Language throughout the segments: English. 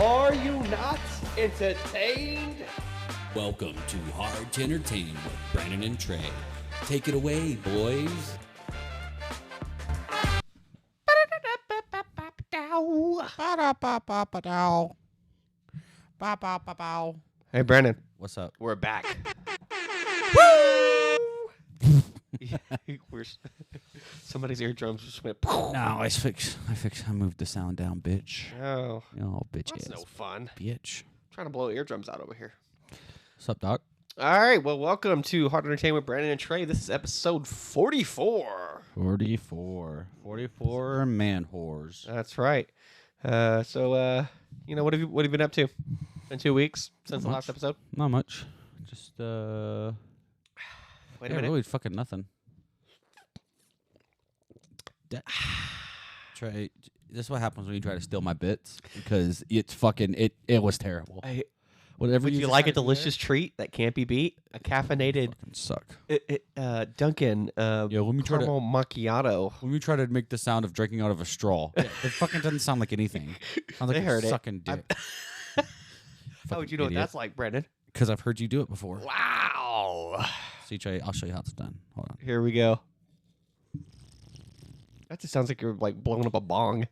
Are you not entertained? Welcome to Hard to Entertain with Brandon and Trey. Take it away, boys. Hey, Brandon. What's up? We're back. Somebody's eardrums just went. No, I moved the sound down, bitch. Oh, Oh, bitch. that's no fun. Bitch. Trying to blow eardrums out over here. What's up, Doc? All right. Well, welcome to Hard to Entertain with Brandon and Trey. This is episode 44. 44 man whores. That's right. What have you been up to? Been 2 weeks since the last episode. Not much. Just Wait a minute. really fucking nothing. Trey, this is what happens when you try to steal my bits because it's fucking it was terrible. Whatever Would you just like a had in there, delicious treat that can't be beat? A caffeinated fucking suck. Dunkin' Let me try to caramel macchiato. When we try to make the sound of drinking out of a straw, it fucking doesn't sound like anything. Sounds like They heard you're it. sucking dick. How would you know what that's like, Brandon? Because I've heard you do it before. Wow. See, Trey, I'll show you how it's done. Hold on. Here we go. That just sounds like you're like blowing up a bong.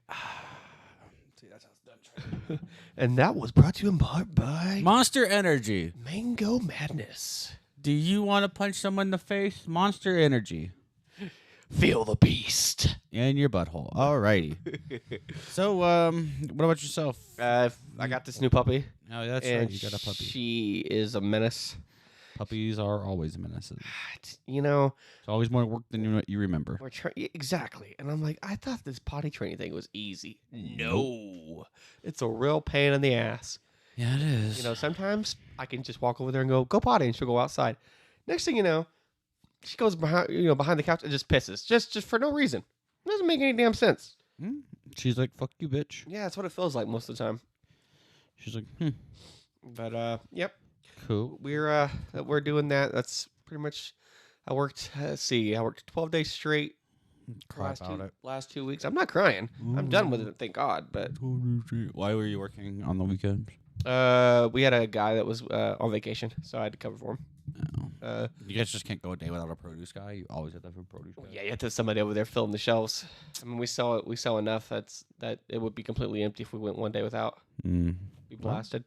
See, that's how it's done, Trey. And that was brought to you in part by Monster Energy. Mango Madness. Do you want to punch someone in the face? Monster Energy. Feel the beast. In your butthole. Alrighty. So, what about yourself? I got this new puppy. Oh, that's and right. You got a puppy. She is a menace. Puppies are always menaces. You know, It's always more work than you remember. we're exactly. And I'm like, I thought this potty training thing was easy. No. It's a real pain in the ass. Yeah, it is. You know, sometimes I can just walk over there and go potty, and she'll go outside. Next thing you know, she goes behind the couch and just pisses, just for no reason. It doesn't make any damn sense. She's like, "Fuck you, bitch." Yeah, that's what it feels like most of the time. She's like, But yep, cool. we're doing that. That's pretty much. I worked. I worked 12 days straight. Cry about it. Last 2 weeks. I'm not crying. I'm done with it. Thank God. But Why were you working on the weekends? we had a guy that was on vacation, so I had to cover for him. You guys just can't go a day without a produce guy. You always have to have a produce guy. Yeah, you have to have somebody over there filling the shelves. I mean, we sell enough that it would be completely empty if we went one day without. Be blasted.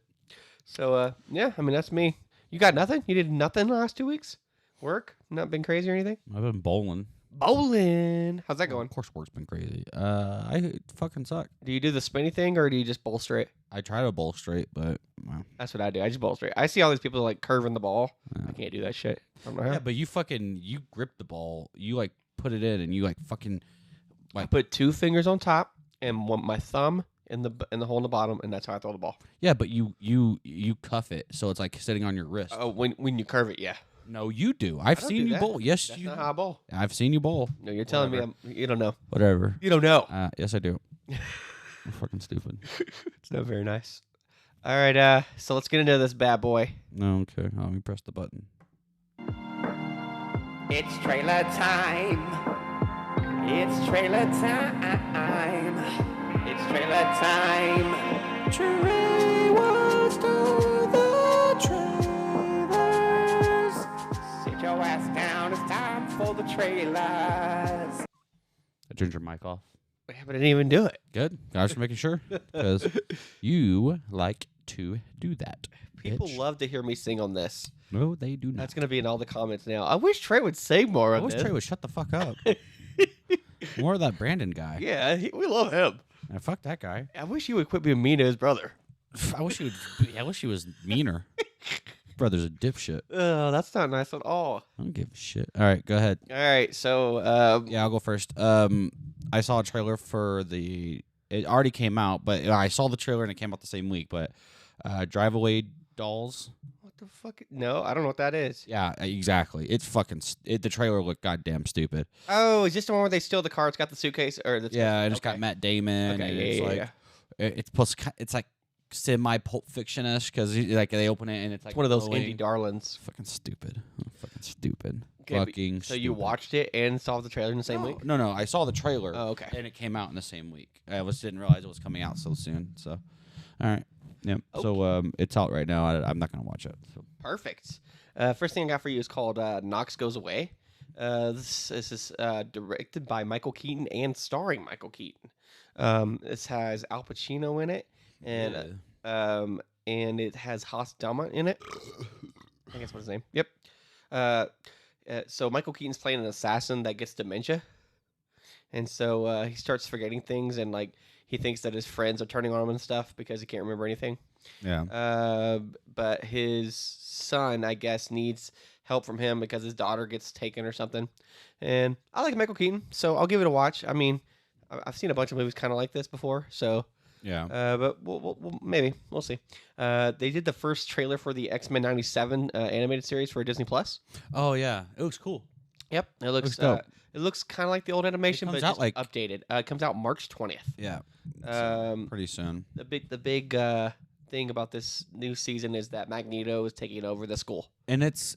So yeah, I mean that's me. You got nothing? You did nothing the last 2 weeks? Work? Not been crazy or anything? I've been bowling. Bowling. How's that going? Of course, work's been crazy. I fucking suck. Do you do the spinny thing or do you just bowl straight? I try to bowl straight, but well. That's what I do. I just bowl straight. I see all these people like curving the ball. I can't do that shit. I don't know how. Yeah, but you grip the ball. You like put it in, and you like fucking. I put 2 fingers on top and my thumb in the hole in the bottom, and that's how I throw the ball. Yeah, but you cuff it, so it's like sitting on your wrist. Oh, when you curve it, yeah. No, you do. I've don't seen do you that. bowl. Yes, That's you. not how I bowl. I've seen you bowl. No, you're telling me you don't know. Whatever. You don't know. Yes, I do. I'm fucking stupid. It's not very nice. All right, so let's get into this bad boy. No, okay. Let me press the button. It's trailer time. It's trailer time. It's trailer time. Trey wants to the trailers. Sit your ass down. It's time for the trailers. I turned your mic off. Yeah, but I didn't even do it. Good. I was just making sure because you like to do that. People bitch. love to hear me sing on this. No, they do not. That's going to be in all the comments now. I wish Trey would say more I of wish this. Trey would shut the fuck up. More of that Brandon guy. Yeah, we love him. Fuck that guy. I wish he would quit being mean to his brother. I wish he would. I wish he was meaner. Brother's a dipshit. Oh, that's not nice at all. I don't give a shit. All right, go ahead. All right, so Yeah, I'll go first. I saw a trailer for the. It already came out, but I saw the trailer and it came out the same week. But Drive Away Dolls. what the fuck? No, I don't know what that is. Yeah, exactly. It's fucking. The trailer looked goddamn stupid. Oh, is this the one where they steal the car? It's got the suitcase, or Yeah, and it's got Matt Damon. Okay, and yeah, it's yeah, like, yeah. It's plus. It's like semi Pulp Fiction-ish because like they open it and it's like It's one of those glowing. indie darlings. Fucking stupid. Fucking stupid. Okay, but- Fucking. So you stupid. watched it and saw the trailer in the same week? No. I saw the trailer. Oh, okay. And it came out in the same week. I didn't realize it was coming out so soon. So, all right. Yep. So it's out right now. I'm not gonna watch it. So. Perfect. First thing I got for you is called Knox Goes Away. This is directed by Michael Keaton and starring Michael Keaton. This has Al Pacino in it, and and it has Haas Dama in it. I think that's what his name. Yep. So Michael Keaton's playing an assassin that gets dementia, and so he starts forgetting things, and like he thinks that his friends are turning on him and stuff because he can't remember anything. Yeah. But his son, I guess, needs help from him because his daughter gets taken or something. And I like Michael Keaton, so I'll give it a watch. I mean, I've seen a bunch of movies kind of like this before, so Yeah. but we'll maybe we'll see. They did the first trailer for the X-Men '97 animated series for Disney Plus. Oh yeah, it looks cool. Yep, it looks dope. it looks kind of like the old animation, but comes just out updated. It comes out March 20th. Yeah. Pretty soon. The big thing about this new season is that Magneto is taking over the school. And it's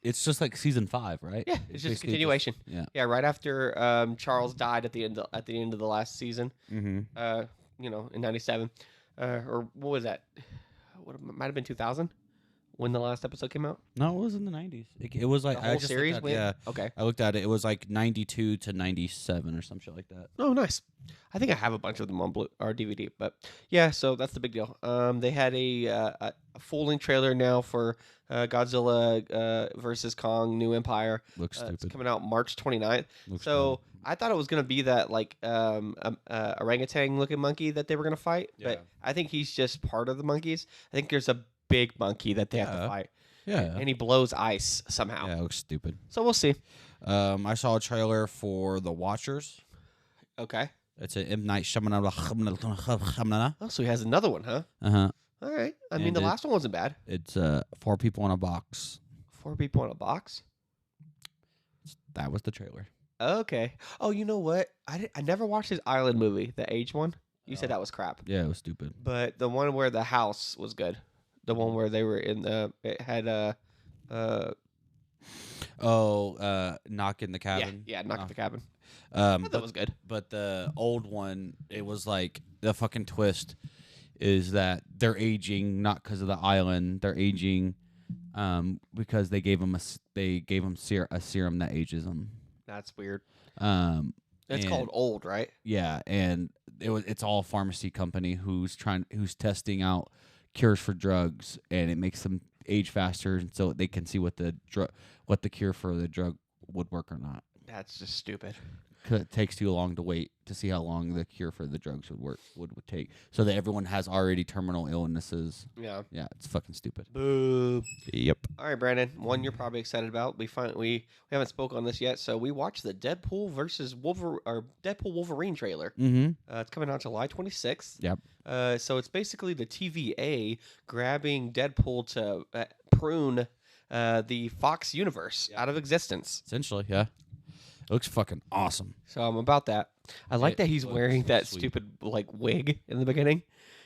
just like season 5, right? Yeah, it's just a continuation. Yeah. Right after Charles died at the end of the last season. Mm-hmm. In '97, or what was that? What might have been 2000 when the last episode came out. No, it was in the 90s. It was like The whole I just series. looked at, yeah. Okay. I looked at it. It was like 92 to 97 or some shit like that. Oh, nice. I think I have a bunch of them on Blue or DVD, but yeah. So that's the big deal. They had a full-length trailer now for Godzilla versus Kong: New Empire. Looks It's stupid. coming out March 29th. Looks So I thought it was gonna be that like orangutan looking monkey that they were gonna fight, Yeah. but I think he's just part of the monkeys. I think there's a big monkey that they have to fight. Yeah. And he blows ice somehow. Yeah, it looks stupid. So we'll see. I saw a trailer for The Watchers. Okay. It's an M. Night Shyamalan. Oh, so he has another one, huh? Uh-huh. All right. I mean, And the last one wasn't bad. It's 4 people in a box. 4 people in a box. That was the trailer. Okay. Oh, you know what? I never watched his Island movie, the age one. You said Oh. that was crap. Yeah, it was stupid. But the one where the house was good. The one where they were in the it had Knock in the Cabin. yeah, Knock at the Cabin. That was good. But the old one, it was like the fucking twist is that they're aging not because of the island. They're aging because they gave them a serum that ages them. That's weird. It's called Old, right? Yeah, and it's all a pharmacy company who's testing out cures for drugs, and it makes them age faster, and so they can see what the cure for the drug would work or not. That's just stupid. 'Cause it takes too long to wait to see how long the cure for the drugs would take, so that everyone has already terminal illnesses. Yeah. Yeah, it's fucking stupid. Boo. Yep. All right, Brandon. One you're probably excited about. We haven't spoke on this yet, so we watched the Deadpool versus Deadpool Wolverine trailer. Mm-hmm. It's coming out July 26th. Yep. So it's basically the TVA grabbing Deadpool to prune the Fox universe out of existence. Essentially, yeah. It looks fucking awesome. So I'm about that. I like It that he's looks wearing so that sweet. stupid like wig in the beginning,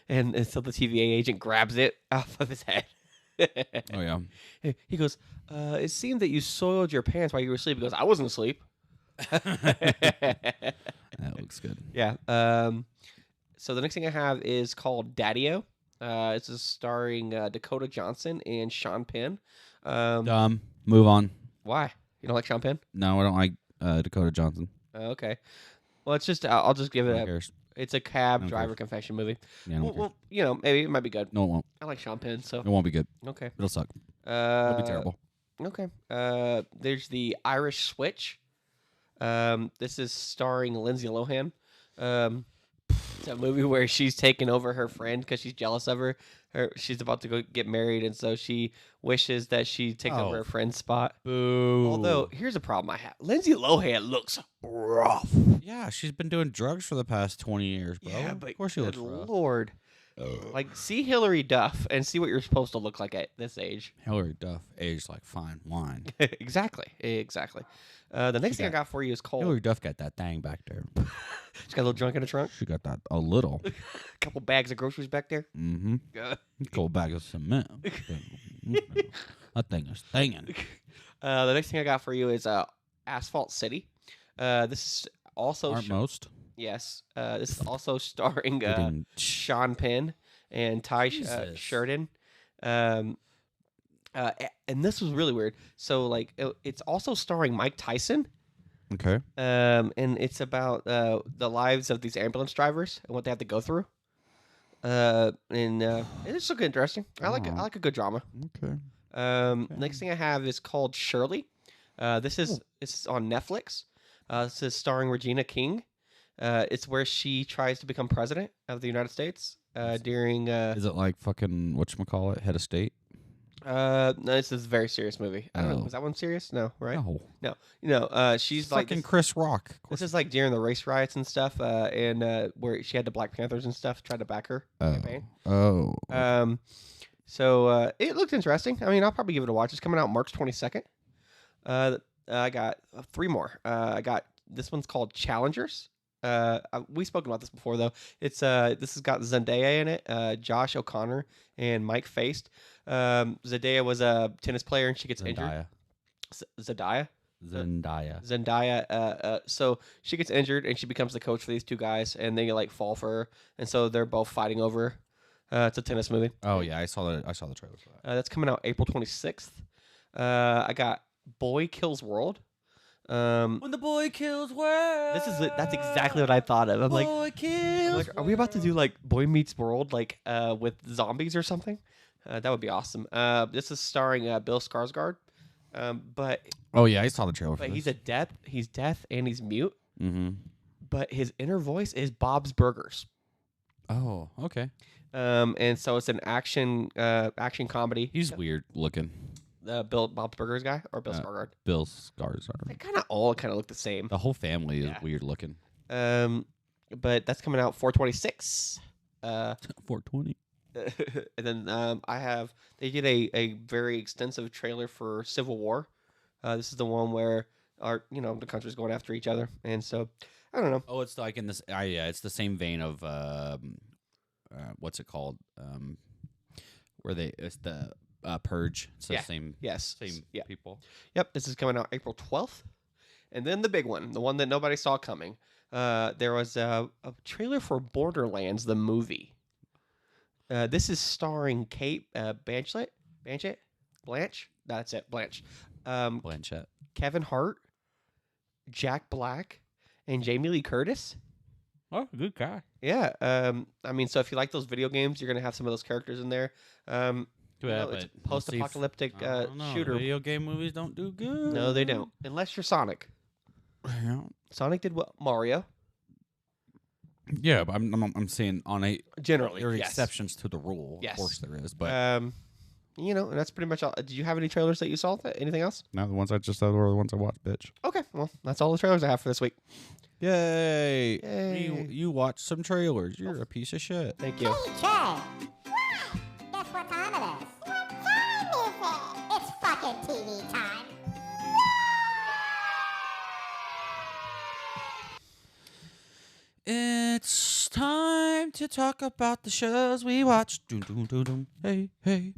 and so the TVA agent grabs it off of his head. Oh yeah. He goes, "It seemed that you soiled your pants while you were asleep." He goes, "I wasn't asleep." That looks good. Yeah. So the next thing I have is called Daddy-O. It's starring Dakota Johnson and Sean Penn. Dumb. Move on. Why? You don't like Sean Penn? No, I don't like Dakota Johnson. Okay. Well, it's just I'll just give Who it. cares? It's a cab Who driver cares? confession movie. Yeah, I don't care. Well, maybe it might be good. No, it won't. I like Sean Penn, so It won't be good. okay. It'll suck. It'll It'll be terrible. Okay. There's the Irish Switch. This is starring Lindsay Lohan. It's a movie where she's taking over her friend because she's jealous of her. She's about to go get married, and so she wishes that she takes over her friend's spot. Boo. Although, here's a problem I have. Lindsay Lohan looks rough. Yeah, she's been doing drugs for the past 20 years, bro. Yeah, but of course she looks good rough. Lord. Like, see Hillary Duff and see what you're supposed to look like at this age. Hillary Duff aged like fine wine. Exactly. The next thing I got for you is called... Hillary Duff got that thing back there. She's got a little junk in the trunk. She got that a little. A couple bags of groceries back there. Mm-hmm. Yeah. Couple bags of cement. That thing is stinging. The next thing I got for you is Asphalt City. This is also Aren't most? Yes. This is also starring Getting Sean Penn and Ty Jesus. Sheridan. And this was really weird. So like it's also starring Mike Tyson. Okay. And it's about the lives of these ambulance drivers and what they have to go through. And it's looking interesting. I like it. I like a good drama. Okay. Next thing I have is called Shirley. This is on Netflix. This is starring Regina King. It's where she tries to become president of the United States during. Is it like fucking whatchamacallit, Head of State? No, this is a very serious movie. I don't know. Oh. Was that one serious? No, right? No. No. She's like Fucking Chris Rock. This is like during the race riots and stuff, and where she had the Black Panthers and stuff try to back her campaign. Oh. So it looked interesting. I mean, I'll probably give it a watch. It's coming out March 22nd. I got 3 more. I got this one's called Challengers. We've spoken about this before though. It's this has got Zendaya in it, Josh O'Connor and Mike Faced. Zendaya was a tennis player and she gets injured. Zendaya. So she gets injured and she becomes the coach for these 2 guys and they like fall for her and so they're both fighting over her. It's a tennis movie. Oh yeah, I saw the trailer for that. That's coming out April 26th. I got Boy Kills World. When the boy kills world. That's exactly what I thought of. I'm like, kills are we about to do like Boy Meets World like with zombies or something? That would be awesome. This is starring Bill Skarsgård. But oh yeah, I saw the trailer for but this. he's deaf and he's mute. Mm-hmm. But his inner voice is Bob's Burgers. Oh, okay. And so it's an action comedy. He's weird looking. Bob's Burgers guy or Bill Skarsgård? Bill Skarsgård. They kind of all look the same. The whole family is weird looking. But that's coming out 4/26. 420. And then they did a very extensive trailer for Civil War. This is the one where the country's going after each other, and so I don't know. Oh, it's like in this. Yeah, it's the same vein of what's it called? It's the Purge. It's the same. Yes. Same people. Yep. This is coming out April 12th, and then the big one, the one that nobody saw coming. There was a trailer for Borderlands, the movie. This is starring Kate Blanchett. Blanche. That's it. Blanche. Blanchett. Kevin Hart, Jack Black, and Jamie Lee Curtis. Oh, good guy. Yeah. I mean, so if you like those video games, you're gonna have some of those characters in there. It's a post-apocalyptic shooter. Video game movies don't do good. No, they don't. Unless you're Sonic. Yeah. Sonic did what? Mario. Yeah, but I'm saying on a Generally, there are yes. exceptions to the rule. Yes. Of course there is, but And that's pretty much all. Did you have any trailers that you saw? Anything else? no, the ones I just said were the ones I watched, bitch. Okay, well, that's all the trailers I have for this week. Yay! Yay. You watched some trailers. You're a piece of shit. Thank you. Hey, Trey. Wow. Guess what time it is? What time is it? It's fucking TV time. It's time to talk about the shows we watch. Doom, doom, doom, doom. Hey, hey.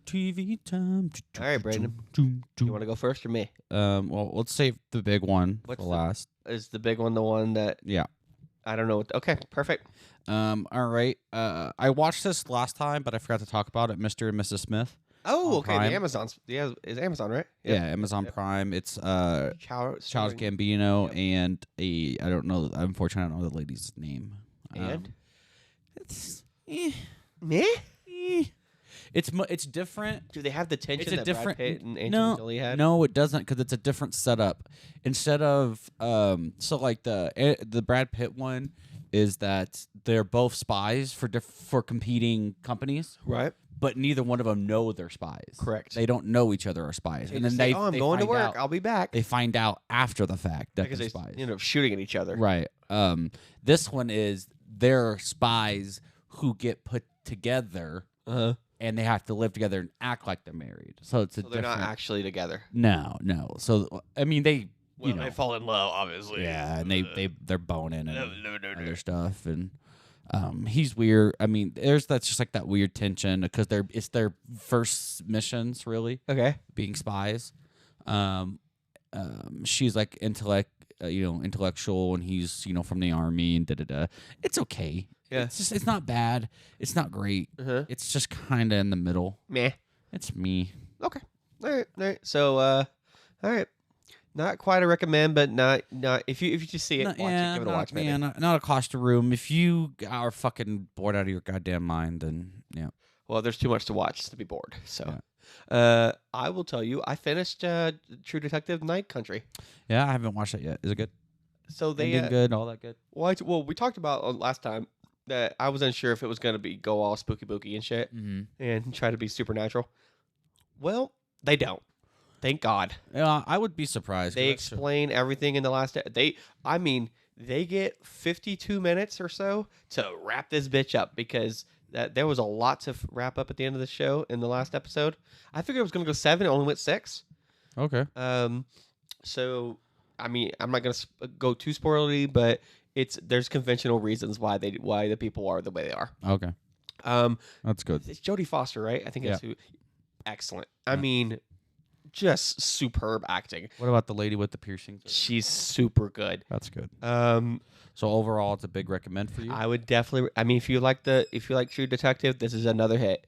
TV time. All right, Brandon. You want to go first or me? Well, let's save the big one What's for last. Is the big one the one that Yeah. I don't know? Okay, perfect. All right. I watched this last time, but I forgot to talk about it. Mr. and Mrs. Smith. Oh, On okay. Prime. The Amazon's is Amazon, right? Yeah, Amazon Prime. It's Childish Child Gambino and I don't know. Unfortunately, I don't know the lady's name. And It's me? it's different. Do they have the tension It's a that different. Brad Pitt and Angelina Jolie had? No, it doesn't, because it's a different setup. Instead of so like the Brad Pitt one is that they're both spies for competing companies, Right. but neither one of them know they're spies. Correct. They don't know each other are spies, They and just then say, I'm going to find work. out- I'll be back. They find out after the fact that Because they're they spies. end up shooting at each other. Right. This one is they're spies who get put together, and they have to live together and act like they're married. So it's So they're different. not actually together. No. So I mean, they They fall in love, obviously. yeah, and they're boning and other stuff, and he's weird. I mean, that's just like that weird tension because it's their first missions really Okay. being spies. She's like intellectual, and he's from the army and da. It's okay. Yeah. It's not bad. It's not great. It's just kind of in the middle. Meh. It's me. Okay. All right. So, all right. Not quite a recommend, but not if you just see it, watch it. Give it a watch, maybe. Not across the room. If you are fucking bored out of your goddamn mind, then yeah. Well, there's too much to watch to be bored. So, I will tell you, I finished True Detective Night Country. Yeah, I haven't watched it yet. Is it good? So they Ending good, all that good. Well, we talked about last time that I was unsure if it was going to go all spooky booky and shit and try to be supernatural. Well, they don't. Thank God. Yeah, I would be surprised. They explain everything in the last. They get 52 minutes or so to wrap this bitch up because there was a lot to wrap up at the end of the show in the last episode. I figured it was going to go 7. It only went 6. Okay. So I'm not going to go too spoilery, but there's conventional reasons why the people are the way they are. Okay. That's good. It's Jodie Foster, right? I think that's who. Excellent. Yeah. Just superb acting. What about the lady with the piercings? She's super good. That's good. So overall, it's a big recommend for you. I would definitely. If you like True Detective, this is another hit.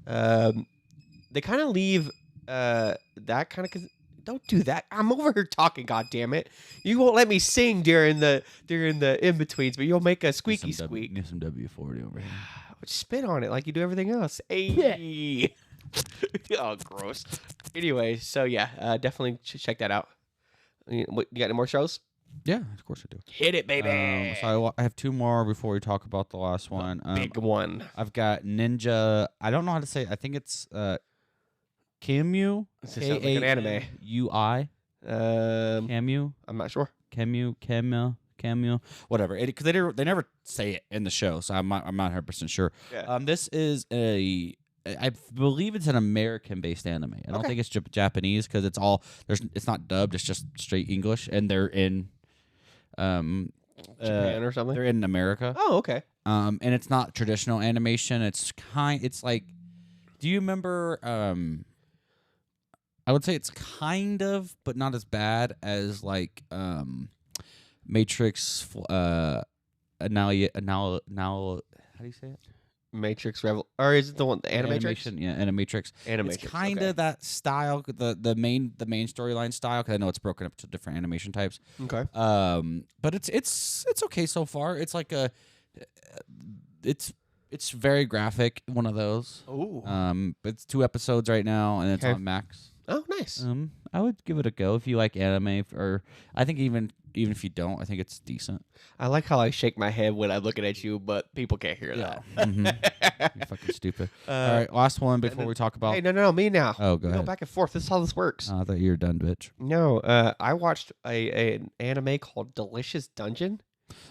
They kind of leave that kind of. Don't do that. I'm over here talking. God damn it! You won't let me sing during the in betweens, but you'll make a squeaky squeak. Need some W40 over here. Spit on it like you do everything else. Hey. Oh, gross. Anyway, so yeah, definitely check that out. You got any more shows? Yeah, of course I do. Hit it, baby. So I have 2 more before we talk about the last one. Big one. I've got Ninja. I don't know how to say it. I think it's Camu. Sounds like an anime. UI. Camu. I'm not sure. Camu. Whatever. Because they never say it in the show, so I'm not 100% sure. Yeah. This is I believe it's an American-based anime. I don't think it's Japanese because it's not dubbed. It's just straight English, and they're in Japan or something. They're in America. Oh, okay. And it's not traditional animation. It's like, do you remember? I would say it's kind of, but not as bad as like Matrix. How do you say it? Matrix or is it the one the Animatrix? Yeah, Animatrix. It's kind of that style, the main storyline style, because I know it's broken up to different animation types. Okay. But it's okay so far. It's like it's very graphic, one of those. Ooh. But it's 2 episodes right now, and it's on Max. Oh, nice. I would give it a go if you like anime, or I think even if you don't, I think it's decent. I like how I shake my head when I'm looking at you, but people can't hear that. You're fucking stupid. All right, last one before we talk about. Hey, no, me now. Oh, go ahead. Go back and forth. This is how this works. I thought you were done, bitch. No, I watched an anime called Delicious Dungeon.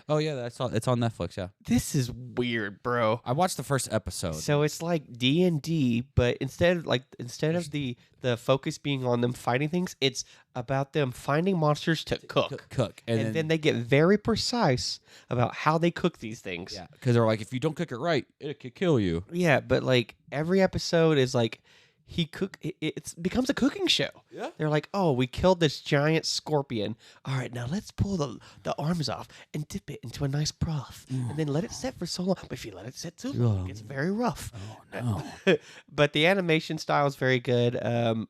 Oh yeah, it's on Netflix. Yeah, this is weird, bro. I watched the first episode. So it's like D&D, but instead of the focus being on them fighting things, it's about them finding monsters to cook, and then they get very precise about how they cook these things. Yeah, because they're like, if you don't cook it right, it could kill you. Yeah, but like every episode is like. It becomes a cooking show. Yeah. They're like, oh, we killed this giant scorpion. All right, now let's pull the arms off and dip it into a nice broth. And then let it set for so long. But if you let it set too long, it's very rough. Oh, no. But the animation style is very good.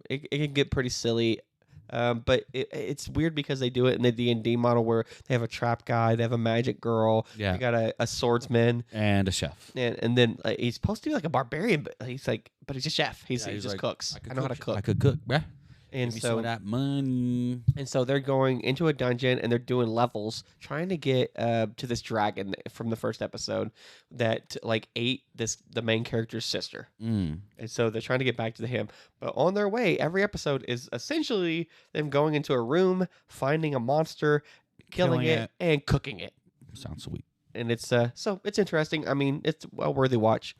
It can get pretty silly. But it's weird because they do it in the D&D model where they have a trap guy, they have a magic girl, they got a swordsman and a chef, and then he's supposed to be like a barbarian, but he's a chef. He just like, cooks. I know how to cook. I could cook, bruh. And Give me some of that money. And so they're going into a dungeon and they're doing levels, trying to get to this dragon from the first episode that like ate the main character's sister. And so they're trying to get back to him. But on their way, every episode is essentially them going into a room, finding a monster, killing it, and cooking it. Sounds sweet. And it's so it's interesting. I mean, it's a worthy watch.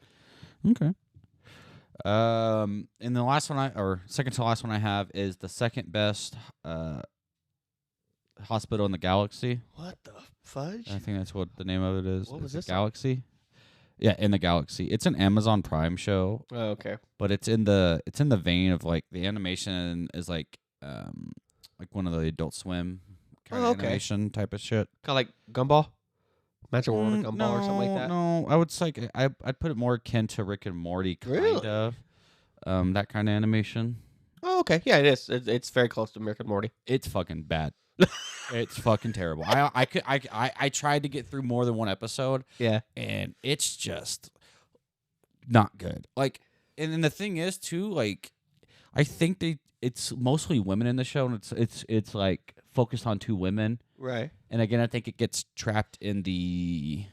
Okay. And the last one second to last one I have is the second best hospital in the galaxy. What the fudge? I think that's what the name of it is. What was this? Galaxy? Yeah, in the galaxy. It's an Amazon Prime show. Oh, okay. But it's in the vein of like the animation is like one of the Adult Swim kind Oh, of okay. animation type of shit. Kind of like Gumball, Magic World of Gumball or something like that. No, I would say I'd put it more akin to Rick and Morty, kind Really? of. That kind of animation. Oh, okay. Yeah, it is. It's very close to Rick and Morty. It's fucking bad. It's fucking terrible. I tried to get through more than one episode, Yeah. and it's just not good. Like, and then the thing is too, like, I think it's mostly women in the show, and it's like focused on two women. Right. And again, I think it gets trapped in the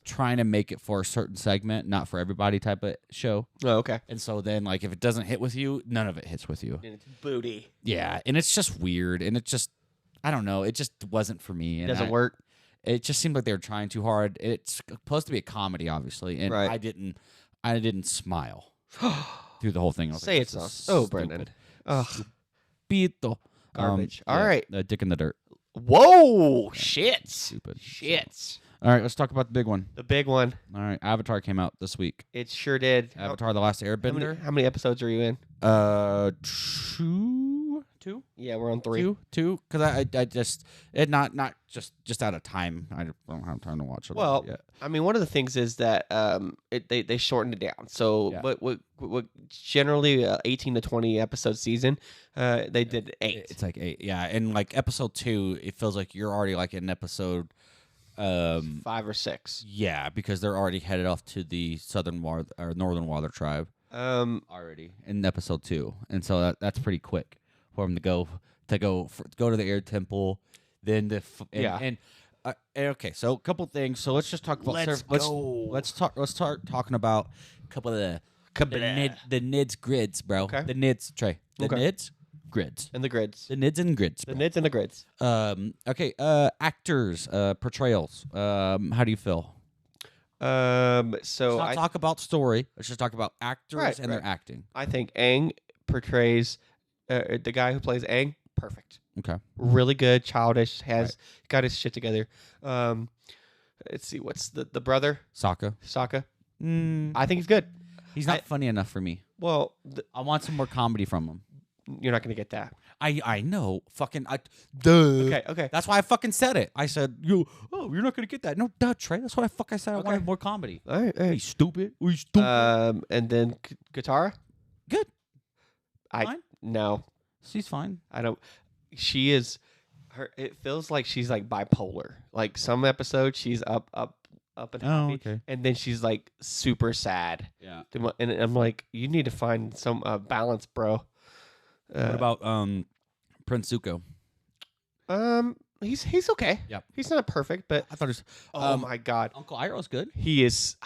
trying to make it for a certain segment, not for everybody type of show. Oh, okay. And so then, like, if it doesn't hit with you, none of it hits with you. And it's booty. Yeah, and it's just weird, and it just, I don't know, it just wasn't for me. It And doesn't work. It just seemed like they were trying too hard. It's supposed to be a comedy, obviously, and Right. I didn't smile through the whole thing. I was Say like, it's this not. is Oh, stupid. Brendan. Ugh. Pito. Garbage. All right. Dick in the dirt. Whoa. Shits. Stupid. Shits. All right, let's talk about the big one. The big one. All right, Avatar came out this week. It sure did. Avatar: The Last Airbender. How many episodes are you in? Two. Yeah, we're on 3. Two. Because I just not just out of time. I don't have time to watch it. Well, all yet. I mean, one of the things is that they shortened it down. So Yeah. what generally 18 to 20 episode season, they did 8. It's like 8. Yeah, and like episode 2, it feels like you're already like in episode. 5 or 6. Yeah, because they're already headed off to the northern water tribe already in episode 2, and so that's pretty quick for them to go to the air temple, then and okay. So a couple things. So let's just talk about let's start talking about a couple of the NIDS grids, bro. Okay. The NIDS Trey. The Okay. NIDS grids. And the grids. The NIDS and grids. The bro. nids and the grids. Okay. Actors. Portrayals. How do you feel? So Let's not talk about story. Let's just talk about actors Right, and their acting. I think Aang portrays the guy who plays Aang perfect. Okay. Really good, childish, has got his shit together. Let's see, what's the brother? Sokka. Sokka. Mm, I think he's good. he's not funny enough for me. Well, I want some more comedy from him. you're not going to get that. I know. Fucking duh. Okay. That's why I fucking said it. I said, you're not gonna get that. No, duh, Trey. That's what I said. I Okay. wanted more comedy. All right. Are you stupid? Are you stupid? And then Katara? Good. I Fine. No, She's fine. I don't. She is. It feels like she's like bipolar. Like some episodes she's up and happy, okay. and then she's like super sad. Yeah. And I'm like, you need to find some balance, bro. What about Prince Zuko? He's okay. Yep. He's not perfect, but I thought it was. oh my god, Uncle Iroh's good. he is.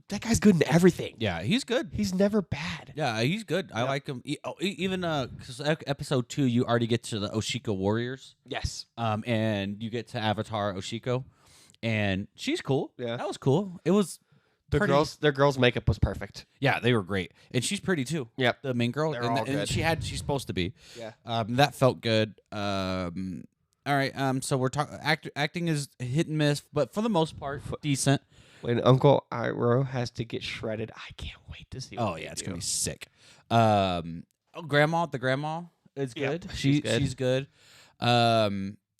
That guy's good in everything. Yeah, he's good. He's never bad. Yeah, he's good. I like him. Even because episode 2, you already get to the Oshiko warriors. Yes. And you get to Avatar Oshiko, and she's cool. Yeah. That was cool. It was pretty. Their girls' makeup was perfect. Yeah, they were great, and she's pretty too. Yep. The main girl, They're and, all and good. she's supposed to be. Yeah. That felt good. All right. So we're talking. Acting is hit and miss, but for the most part, decent. When Uncle Iroh has to get shredded, I can't wait to see. Oh yeah, it's gonna be sick. The grandma is Yep, good. she's good. She's good.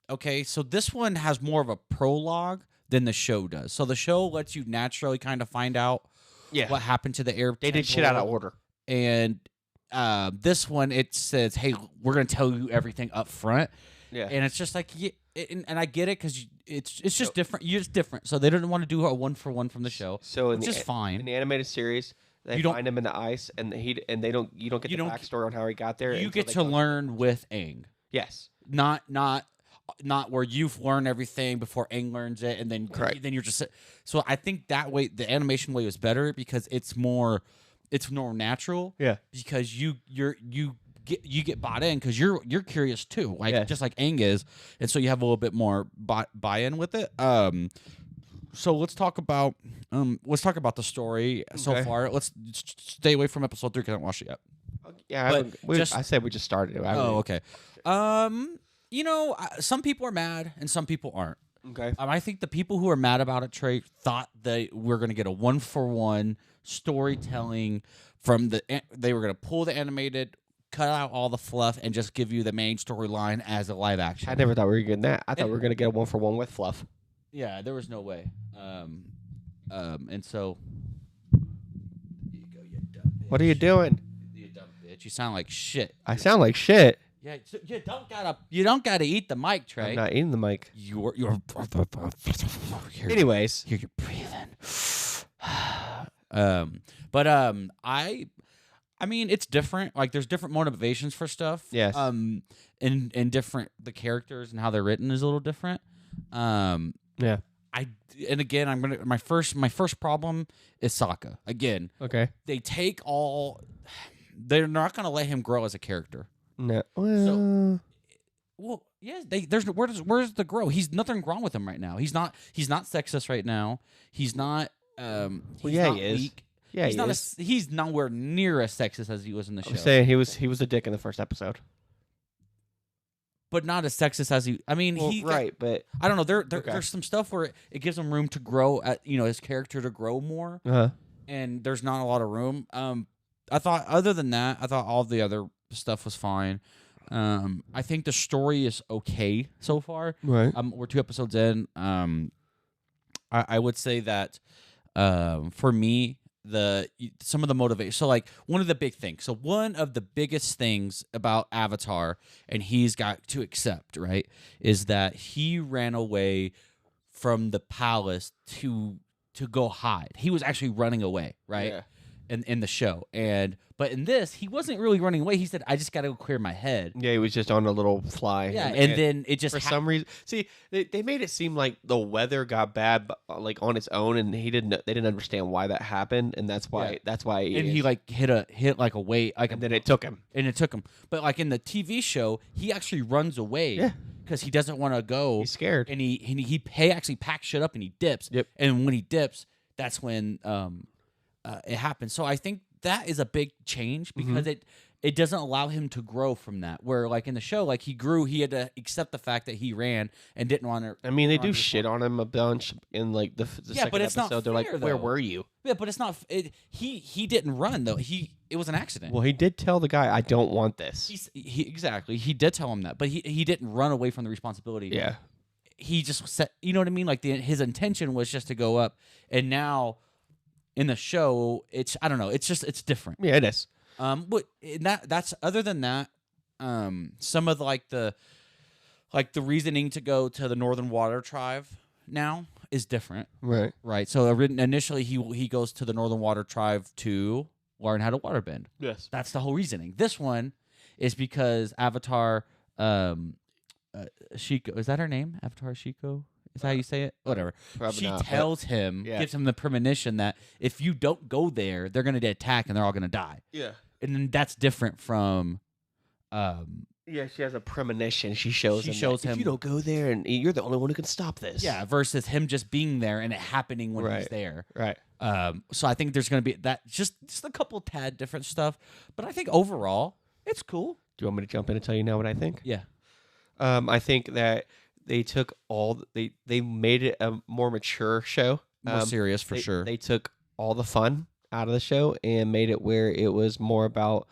Okay, so this one has more of a prologue than the show does. So the show lets you naturally kind of find out Yeah. what happened to the air. They did shit out of order. And this one, it says, "Hey, we're gonna tell you everything up front." Yeah. And it's just like, and I get it because it's just different. You're just different, so they didn't want to do a 1-for-1 from the show, So in which the is fine. in the animated series, they You don't- find him in the ice, and you don't get the backstory on how he got there. You until get they to go- learn with Aang, Yes. not where you've learned everything before Aang learns it, and then Correct. then you're just. So I think that way the animation way was better because it's more natural. Yeah. Because you get bought in because you're curious too, like Yes. just like Aang is, and so you have a little bit more buy-in with it. So let's talk about the story so Okay. far. Let's stay away from episode 3 because I haven't watched it yet. Yeah. But I said we just started it. Oh, okay. Some people are mad and some people aren't. Okay. I think the people who are mad about it, Trey, thought that we're going to get a 1-for-1 storytelling from they were going to pull the animated cut out all the fluff and just give you the main storyline as a live action. I never thought we were getting that. I thought we were gonna get a 1-for-1 with fluff. Yeah, there was no way. And so, here you go, you dumb bitch. What are you doing? You dumb bitch. You sound like shit. I sound like shit. Yeah, so you don't gotta eat the mic, Trey. I'm not eating the mic. You're Anyways, Here you're breathing. I mean, it's different. Like, there's different motivations for stuff. Yes. And different, the characters and how they're written is a little different. yeah. And again, I'm gonna my first problem is Sokka. Again, Okay. they take all. They're not gonna let him grow as a character. No. Well, Well, yeah, where's the grow? He's nothing wrong with him right now. He's not sexist right now. He's not. He's yeah, not he is. weak. yeah, he's he not. is. He's nowhere near as sexist as he was in the show. I'm saying he was a dick in the first episode. But not as sexist as he. I mean, Well, he right, but I don't know. Okay. There's some stuff where it gives him room to grow. His character to grow more, and there's not a lot of room. I thought other than that, I thought all the other stuff was fine. I think the story is okay so far. right. We're 2 episodes in. I would say that for me, some of the motivation. So, like, one of the big things. So, one of the biggest things about Avatar, and he's got to accept, right, is that he ran away from the palace to go hide. He was actually running away, right? Yeah. In the show, but in this, he wasn't really running away. He said, "I just got to go clear my head." Yeah, he was just on a little fly. Yeah, and then it just for some reason, see, they made it seem like the weather got bad, like on its own, and they didn't understand why that happened, and that's why and he like hit like a wave, like and then it took him. But like in the TV show, he actually runs away. Yeah. Because he doesn't want to go. He's scared, and he actually packs shit up and he dips. Yep. And when he dips, that's when it happens. So I think that is a big change because it doesn't allow him to grow from that. Where like in the show, like he grew, he had to accept the fact that he ran and didn't want to. I mean, they do shit on him a bunch in like the second but it's episode. not They're like, fair, "Where though. were you?" Yeah, but it's not. He didn't run though. It was an accident. Well, he did tell the guy, "I don't want this." Exactly. He did tell him that, but he didn't run away from the responsibility. Yeah. He just said, you know what I mean? Like his intention was just to go up, and now in the show, I don't know. It's different. Yeah, it is. But that's other than that, some of the reasoning to go to the Northern Water Tribe now is different. Right. Right. So initially he goes to the Northern Water Tribe to learn how to waterbend. Yes. That's the whole reasoning. This one is because Avatar, Shiko, is that her name? Avatar Shiko? Is that how you say it? Whatever. Probably She not, but- tells him, gives him the premonition that if you don't go there, they're going to get attacked and they're all going to die. Yeah. And then that's different from. Yeah, she has a premonition. She shows She him. shows that, him- If you don't go there, and you're the only one who can stop this. Yeah, versus him just being there and it happening when he's Right. there. Right. So I think there's going to be that just a couple tad different stuff, but I think overall it's cool. Do you want me to jump in and tell you now what I think? Yeah. I think that they took they made it a more mature show. More serious for sure. They took all the fun out of the show and made it where it was more about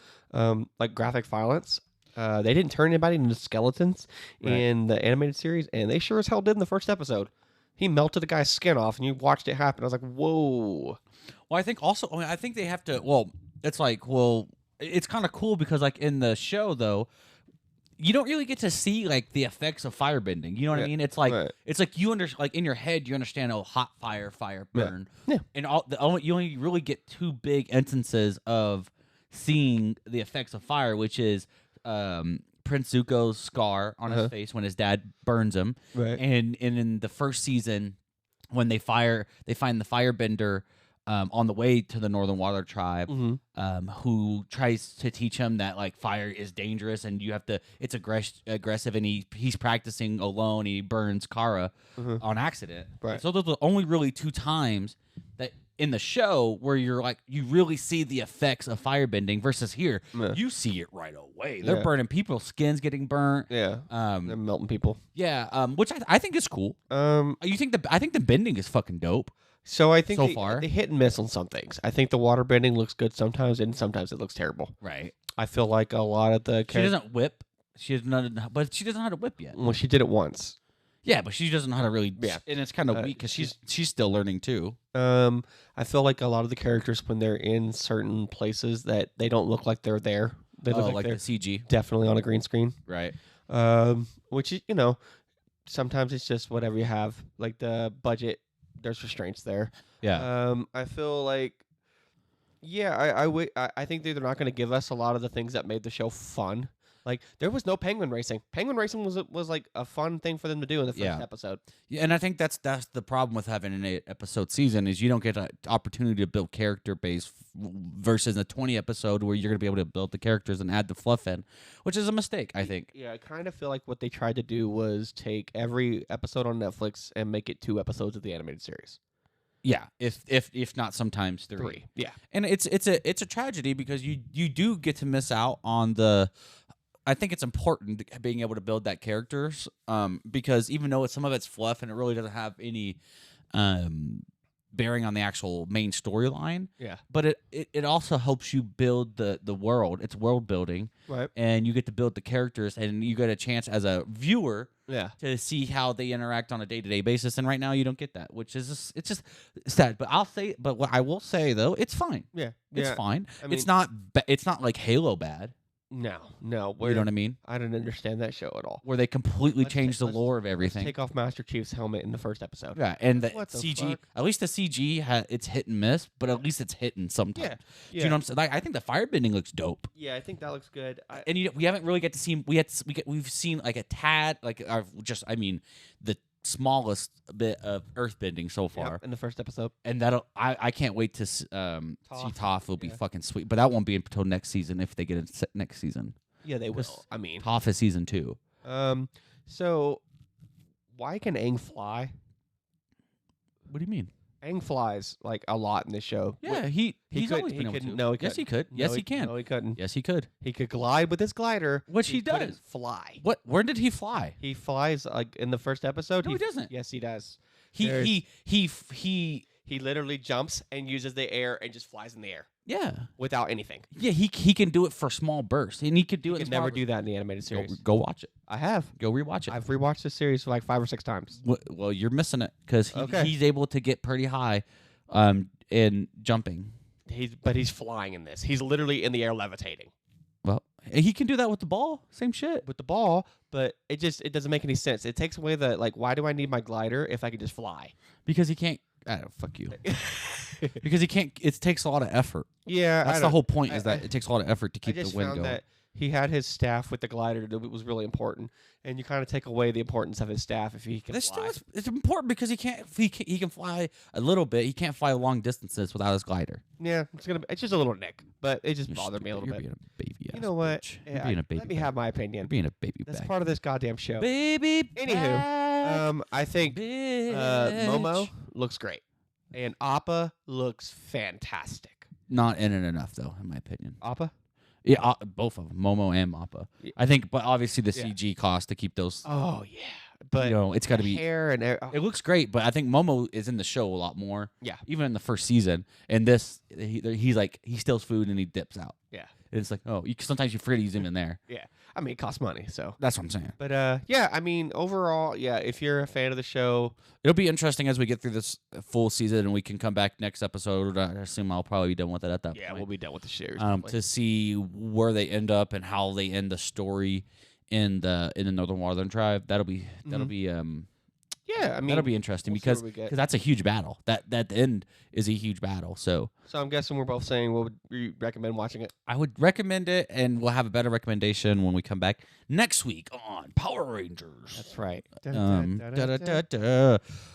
like graphic violence. They didn't turn anybody into skeletons in the animated series, and they sure as hell did in the first episode. He melted a guy's skin off, and you watched it happen. I was like, whoa. Well, I think also, I think they have to. Well, it's like, it's kind of cool because like in the show though, you don't really get to see like the effects of firebending. You know what I mean? It's like it's like like in your head you understand hot fire, burn. Yeah. And you only really get 2 big instances of seeing the effects of fire, which is Prince Zuko's scar on his face when his dad burns him. Right. And in the first season when they find the firebender on the way to the Northern Water Tribe, who tries to teach him that like fire is dangerous and you have to. It's aggressive, and he's practicing alone. He burns Kara on accident. Right. So those are only really 2 times that in the show where you're like you really see the effects of firebending. Versus here, you see it right away. They're burning people's skins, getting burnt. Yeah. They're melting people. Yeah. Which I think is cool. I think the bending is fucking dope. So I think So far. they hit and miss on some things. I think the water bending looks good sometimes, and sometimes it looks terrible. Right. I feel like a lot of the She doesn't whip. She doesn't, but she doesn't know how to whip yet. well, she did it once. Yeah, but she doesn't know how to really. Yeah. And it's kind of weak because she's still learning too. I feel like a lot of the characters when they're in certain places that they don't look like they're there. They look like the they're CG. definitely on a green screen. Right. Which you know, sometimes it's just whatever you have. Like the budget, there's restraints there. Yeah. I feel like, yeah, I think they're not going to give us a lot of the things that made the show fun. Like there was no penguin racing. Penguin racing was like a fun thing for them to do in the first episode. Yeah, and I think that's the problem with having an 8-episode season is you don't get an opportunity to build character base versus a 20 episode where you're going to be able to build the characters and add the fluff in, which is a mistake, I think. Yeah, I kind of feel like what they tried to do was take every episode on Netflix and make it 2 episodes of the animated series. Yeah, if not sometimes 3. Yeah, and it's a tragedy because you do get to miss out on the. I think it's important being able to build that characters because even though some of it's fluff and it really doesn't have any bearing on the actual main storyline, but it also helps you build the world. It's world building, right? And you get to build the characters, and you get a chance as a viewer, to see how they interact on a day-to-day basis. And right now, you don't get that, which is it's just sad. But what I will say though, it's fine. Yeah, it's fine. I mean, it's not like Halo bad. No. You know what I mean? I didn't understand that show at all. Where they completely changed the lore of everything. Take off Master Chief's helmet in the first episode. Yeah, and the What the CG, fuck? at least the CG, it's hit and miss, but at least it's hitting sometimes. Yeah. Do you know what I'm saying? Like, I think the firebending looks dope. Yeah, I think that looks good. And we haven't really get to see. We've seen like a tad, like the smallest bit of earthbending so far in the first episode. And I can't wait to see Toph. Will be fucking sweet, but that won't be until next season if they get it next season. Yeah, they will. I mean, Toph is season 2. So why can Aang fly? What do you mean? Aang flies like a lot in this show. Yeah, he's he's could, always he been able couldn't. to. No, he yes, he couldn't. could. Yes, No, he can. No, he couldn't. Yes, he could. He could glide with his glider, which he does. couldn't fly. What? Where did he fly? He flies like in the first episode. No, he doesn't. Yes, he does. He literally jumps and uses the air and just flies in the air. Yeah. Without anything. Yeah, he can do it for small bursts, and he could do it. He could never do that in the animated series. Go watch it. I have. Go rewatch it. I've rewatched this series like 5 or 6 times. Well, you're missing it because he's able to get pretty high, in jumping. But he's flying in this. He's literally in the air levitating. Well, he can do that with the ball. Same shit. With the ball, but it doesn't make any sense. It takes away the why do I need my glider if I can just fly? Because he can't. Fuck you. Because he can't. It takes a lot of effort. Yeah, that's the whole point. Is that it takes a lot of effort to keep the wind going. That he had his staff with the glider that was really important, and you kind of take away the importance of his staff if he can fly. It's important because he can fly a little bit. He can't fly long distances without his glider. Yeah, it's just a little nick, but it just bothered me a little bit. You're being a baby. You know what? You're being a baby. Let me have my opinion. You're being a baby. That's part of this goddamn show. Baby. Anywho, I think Momo looks great, and Appa looks fantastic. Not in it enough, though, in my opinion. Appa? Yeah, both of them, Momo and Appa. Yeah. I think, but obviously the CG cost to keep those. Oh yeah, but it's got to be hair and it looks great. But I think Momo is in the show a lot more. Yeah, even in the first season. And this, he's like he steals food and he dips out. Yeah, and it's like sometimes you forget he's even there. Yeah, I mean it costs money, so that's what I'm saying. But yeah, I mean overall, yeah, if you're a fan of the show, it'll be interesting as we get through this full season and we can come back next episode. I assume I'll probably be done with it at that point. Yeah, we'll be done with the series. To see where they end up and how they end the story in the Northern Tribe. That'll be yeah, I mean that'll be interesting because that's a huge battle. That end is a huge battle. So I'm guessing we're both saying we recommend watching it. I would recommend it, and we'll have a better recommendation when we come back next week on Power Rangers. That's right.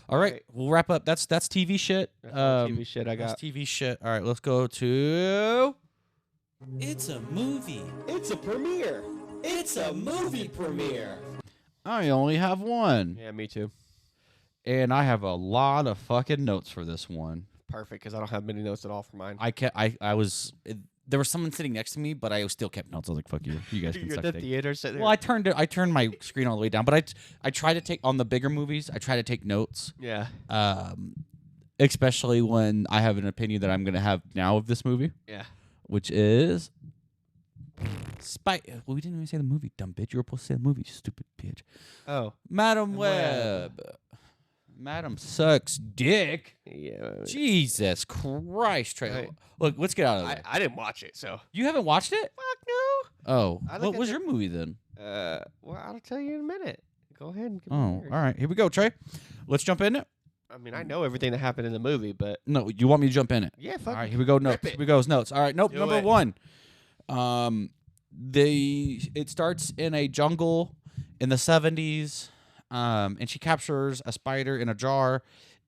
All right, we'll wrap up. That's TV shit. That's TV shit I got. That's TV shit. All right, let's go to. It's a movie. It's a premiere. It's a movie premiere. I only have one. Yeah, me too. And I have a lot of fucking notes for this one. Perfect, because I don't have many notes at all for mine. There was someone sitting next to me, but I still kept notes. I was like, "Fuck you, you guys can You're suck at the dick." theater sitting there. Well, I turned my screen all the way down, but I try to take on the bigger movies. I try to take notes. Yeah. especially when I have an opinion that I'm going to have now of this movie, Yeah. which is Well, we didn't even say the movie, dumb bitch. You were supposed to say the movie, stupid bitch. Oh. Madam Web. Web. Madam sucks dick. Yeah. Jesus Christ, Trey. Right. Look, let's get out of there. I didn't watch it, so. You haven't watched it? Fuck no. Oh. I look What at was the- your movie then? Well, I'll tell you in a minute. Go ahead and give Oh, me all yours. right. Here we go, Trey. Let's jump in it. I mean, I know everything that happened in the movie, but No, you want me to jump in it? yeah, All fuck. right, here we go. Notes. it. Here we go. Notes. All right. Nope. Do Number it. 1. It starts in a jungle in the 70s, and she captures a spider in a jar,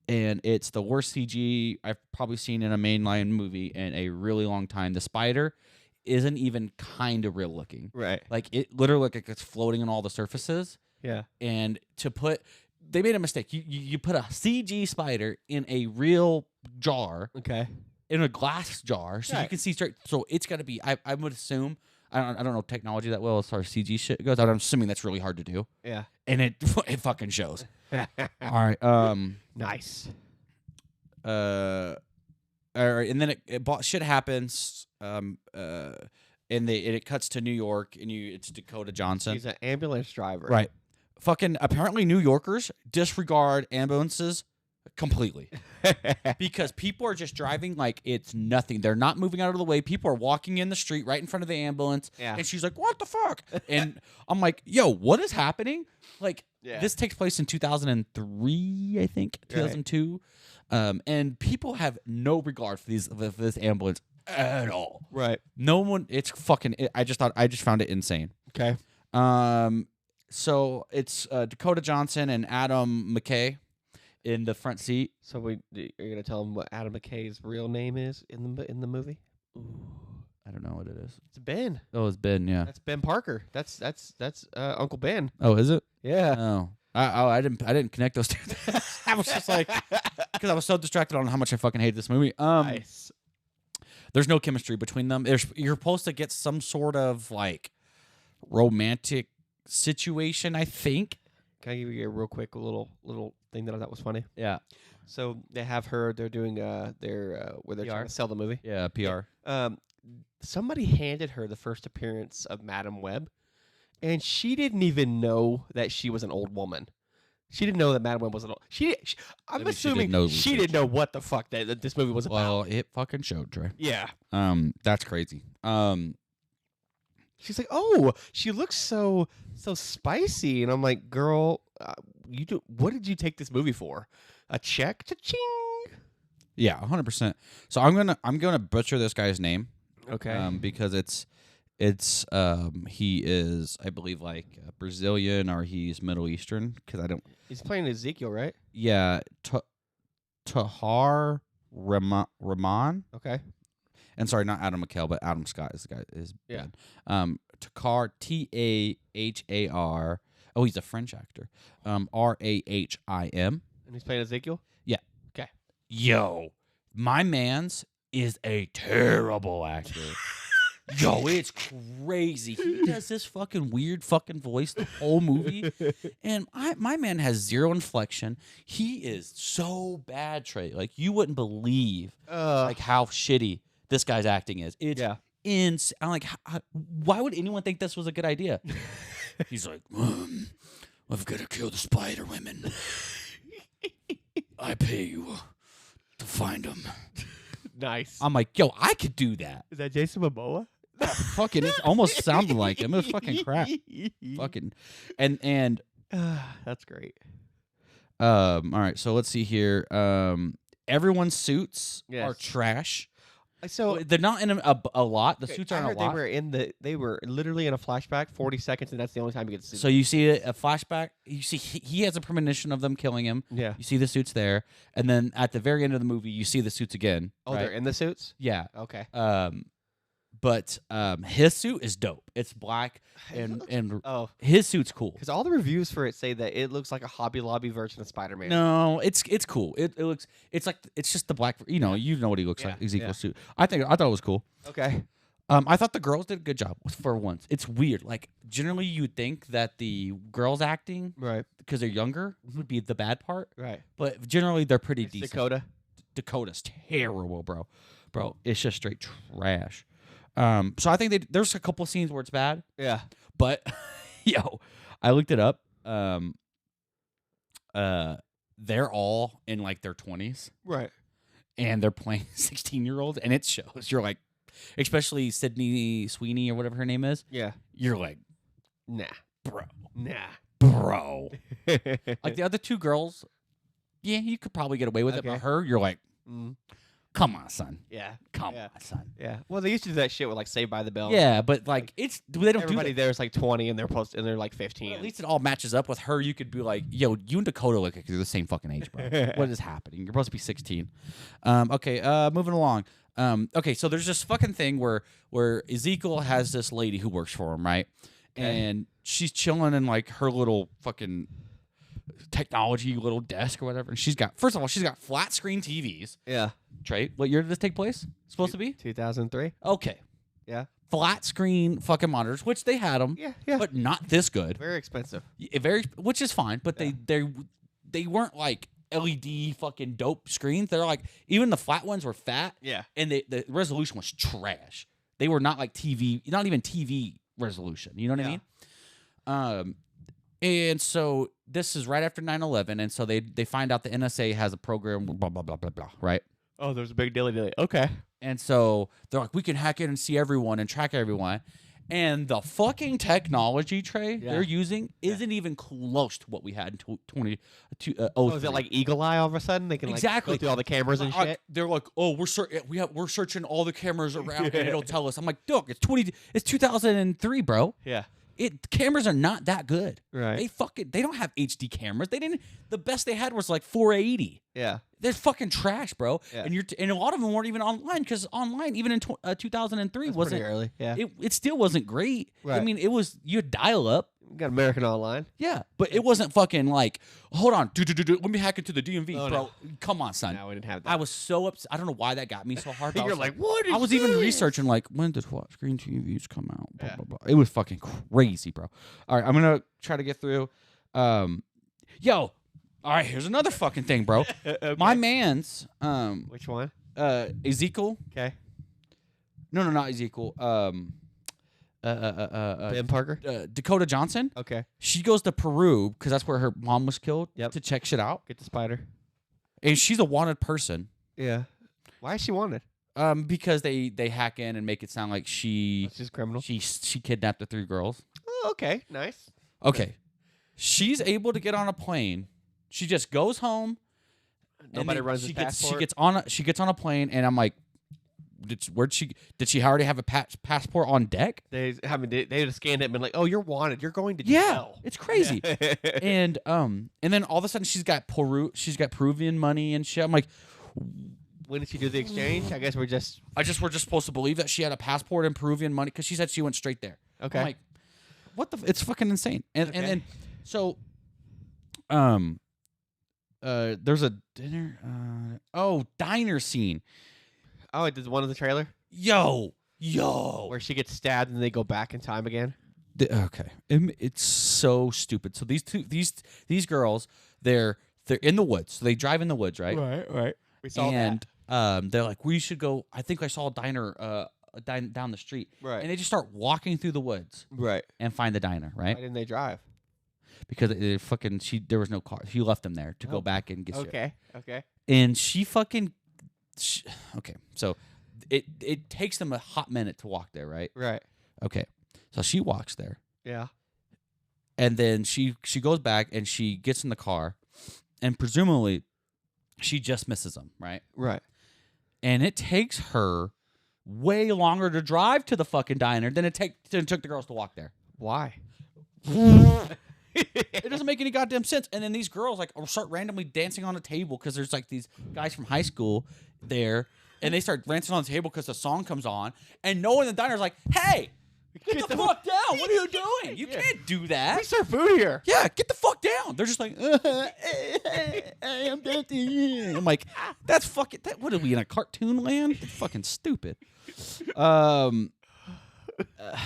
and it's the worst CG I've probably seen in a mainline movie in a really long time. The spider isn't even kind of real looking. Right. Like it literally like it's floating on all the surfaces. Yeah. And they made a mistake. You put a CG spider in a real jar, Okay. in a glass jar, so you Right. can see straight. So it's got to be. I would assume. I don't know technology that well as far as CG shit goes. I'm assuming that's really hard to do, Yeah. and it fucking shows. All right. Nice. All right, and then shit happens. And it cuts to New York, and it's Dakota Johnson. He's an ambulance driver. Right. Fucking apparently New Yorkers disregard ambulances completely because people are just driving like it's nothing. They're not moving out of the way. People are walking in the street right in front of the ambulance. Yeah. And she's like, "What the fuck?" And I'm like, "Yo, what is happening?" Like this takes place in 2003, I think, 2002. And people have no regard for this ambulance at all. Right. No one. It's fucking. I just found it insane. Okay. So it's Dakota Johnson and Adam McKay in the front seat. So you're gonna tell him what Adam McKay's real name is in the movie? I don't know what it is. It's Ben. Oh, it's Ben. Yeah. That's Ben Parker. That's Uncle Ben. Oh, is it? Yeah. Oh. I didn't connect those two. I was just like, because I was so distracted on how much I fucking hate this movie. Nice. There's no chemistry between them. You're supposed to get some sort of like romantic situation, I think. Can I give you a real quick little thing that I thought was funny? Yeah. So they have her. They're doing where they're trying PR? to sell the movie. Yeah. PR. Somebody handed her the first appearance of Madam Web, and she didn't even know that she was an old woman. She didn't know that Madam Web was an old. I'm Maybe she didn't assuming know she didn't know what the fuck that this movie was about. Well, it fucking showed, Trey. Yeah. That's crazy. She's like, oh, she looks so spicy, and I'm like, girl, what did you take this movie for? A check? Cha-ching. Yeah, 100%. So I'm gonna butcher this guy's name. Okay. Because he is, I believe, like Brazilian or he's Middle Eastern. Because I don't. He's playing Ezekiel, right? Yeah, Tahar Rahman. Okay. And sorry, not Adam McKell, but Adam Scott is the guy. Yeah. Tahar Tahar. Oh, he's a French actor. Rahim. And he's playing Ezekiel? Yeah. Okay. Yo, my man's is a terrible actor. Yo, it's crazy. He does this fucking weird fucking voice the whole movie. And my man has zero inflection. He is so bad, Trey. Like, you wouldn't believe like how shitty this guy's acting is. It's insane. I'm like, why would anyone think this was a good idea? He's like, I've got to kill the spider women. I pay you to find them. Nice. I'm like, yo, I could do that. Is that Jason Momoa? Fucking, it almost sounded like him. It was fucking crap. Fucking, and that's great. all right, so let's see here. Everyone's suits are Yes. trash. So They're not in a lot. The suits I aren't heard a lot. they were literally in a flashback, 40 seconds, and that's the only time you get to see So you see a flashback. You see he has a premonition of them killing him. Yeah. You see the suits there, and then at the very end of the movie, you see the suits again. Oh, right? they're in the suits? Yeah. Okay. But his suit is dope. It's black and his suit's cool. Because all the reviews for it say that it looks like a Hobby Lobby version of Spider-Man. No, it's cool. It looks it's just the black. You know what he looks like. Ezekiel's suit. I thought it was cool. Okay. I thought the girls did a good job for once. It's weird. Like generally, you would think that the girls acting Right. because they're younger would be the bad part, Right. but generally they're pretty It's decent. Dakota. Dakota's terrible, bro. Bro, it's just straight trash. So I think there's a couple scenes where it's bad. Yeah. But yo, I looked it up. They're all in like their 20s. Right. And they're playing 16-year-olds, and it shows. You're like, especially Sydney Sweeney or whatever her name is. Yeah. You're like, Nah. bro. Bro. Like the other two girls, yeah, you could probably get away with it. Okay. But her, you're like, come on, son. Yeah. Come Yeah. on, son. Yeah. Well, they used to do that shit with like Saved by the Bell. Yeah, but like they don't Everybody do that. there is like 20 and they're like 15. But at least it all matches up with her. You could be like, yo, you and Dakota look like you're the same fucking age, bro. What is happening? You're supposed to be 16. Okay, moving along. Okay, so there's this fucking thing where Ezekiel has this lady who works for him, right? Okay. And she's chilling in like her little fucking technology little desk or whatever. And first of all, she's got flat screen TVs. Yeah. Trey, what year did this take place? Supposed to be? 2003. Okay. Yeah. Flat screen fucking monitors, which they had them. Yeah. But not this good. Very expensive. Which is fine, but they weren't like LED fucking dope screens. They're like, even the flat ones were fat. Yeah. And the resolution was trash. They were not like TV, not even TV resolution. You know what I mean? And so this is right after 9/11, and so they find out the NSA has a program, blah blah blah blah blah, right? Oh, there's a big dilly. Okay. And so they're like, we can hack in and see everyone and track everyone. And the fucking technology, Trey, they're using isn't even close to what we had in 2003. Oh, is it like Eagle Eye all of a sudden? They can like Exactly. go through all the cameras and shit. They're like, oh, we're searching all the cameras around, and it'll tell us. I'm like, look, it's 2003, bro. Yeah. Cameras are not that good. Right. They don't have HD cameras. The best they had was like 480. Yeah. They're fucking trash, bro. Yeah. And a lot of them weren't even online, because online, even in 2003, That's wasn't pretty early. Yeah. It still wasn't great. I Right. mean, you had dial up. We got American Online. Yeah, but it wasn't fucking like, hold on, let me hack into the DMV, Oh, bro. no. Come on, son. No, we didn't have that. I was so upset. I don't know why that got me so hard. But I You're was like, what is I was even this? researching like, when did flat screen TVs come out? Blah, Yeah. blah, blah. It was fucking crazy, bro. All right, I'm gonna try to get through. All right, here's another fucking thing, bro. Okay. My man's Which one? Ezekiel. Okay. No, not Ezekiel. Ben Parker. Dakota Johnson. Okay. She goes to Peru because that's where her mom was killed. Yep. To check shit out, Get the spider. and she's a wanted person. Yeah. Why is she wanted? Because they hack in and make it sound like she She's criminal. she kidnapped the 3 girls. Oh, okay. Nice. Okay, she's able to get on a plane. She just goes home. and Nobody then runs she his gets passport. she gets on a plane, and I'm like, did she already have a passport on deck? They just scanned it and been like, oh, you're wanted. You're going to Yeah, jail. it's crazy. Yeah. and then all of a sudden she's got Peruvian money and shit. I'm like, When did she do the exchange? I guess we're just we're just supposed to believe that she had a passport and Peruvian money, because she said she went straight there. okay. I'm like, what the? It's fucking insane. And Okay. then so, there's a dinner. Diner scene. Oh, it did one of the trailer Yo. where she gets stabbed and they go back in time again. Okay, it's so stupid. So these girls, they're in the woods. So they drive in the woods, right? Right. We saw And they're like, we should go. I think I saw a diner down the street. Right. And they just start walking through the woods Right. and find the diner, right? Why didn't they drive? Because there was no car. She left them there to go back and get shit. Okay. And okay, so it takes them a hot minute to walk there, right? Right. Okay, so she walks there, Yeah. and then she goes back and she gets in the car, and presumably she just misses them, right? Right. And it takes her way longer to drive to the fucking diner than it took the girls to walk there. Why? It doesn't make any goddamn sense. And then these girls like start randomly dancing on a table because there's like these guys from high school there, and they start dancing on the table because the song comes on, and no one in the diner is like, "Hey, get the fuck down! What are you doing? You can't do We that." serve food here. Yeah, get the fuck down. They're just like, I'm dancing. I'm like, that's fucking. What are we in a cartoon land? It's fucking stupid.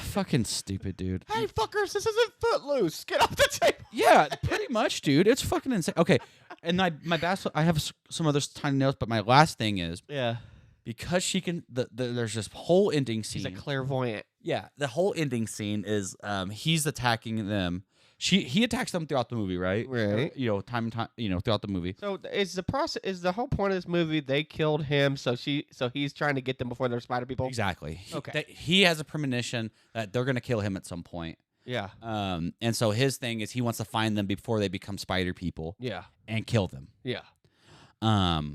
Fucking stupid, dude. Hey, fuckers, this isn't Footloose. Get off the table. Yeah, pretty much, dude. It's fucking insane. Okay, and my best. I have some other tiny notes, but my last thing is Yeah. because she can. There's this whole ending scene. He's a clairvoyant. Yeah, the whole ending scene is he's attacking them. He attacks them throughout the movie, right? Right. Time and time. Throughout the movie. So is the process? Is the whole point of this movie they killed him? So he's trying to get them before they're spider people. Exactly. Okay. He has a premonition that they're gonna kill him at some point. Yeah. And so his thing is he wants to find them before they become spider people Yeah. and kill them. Yeah. But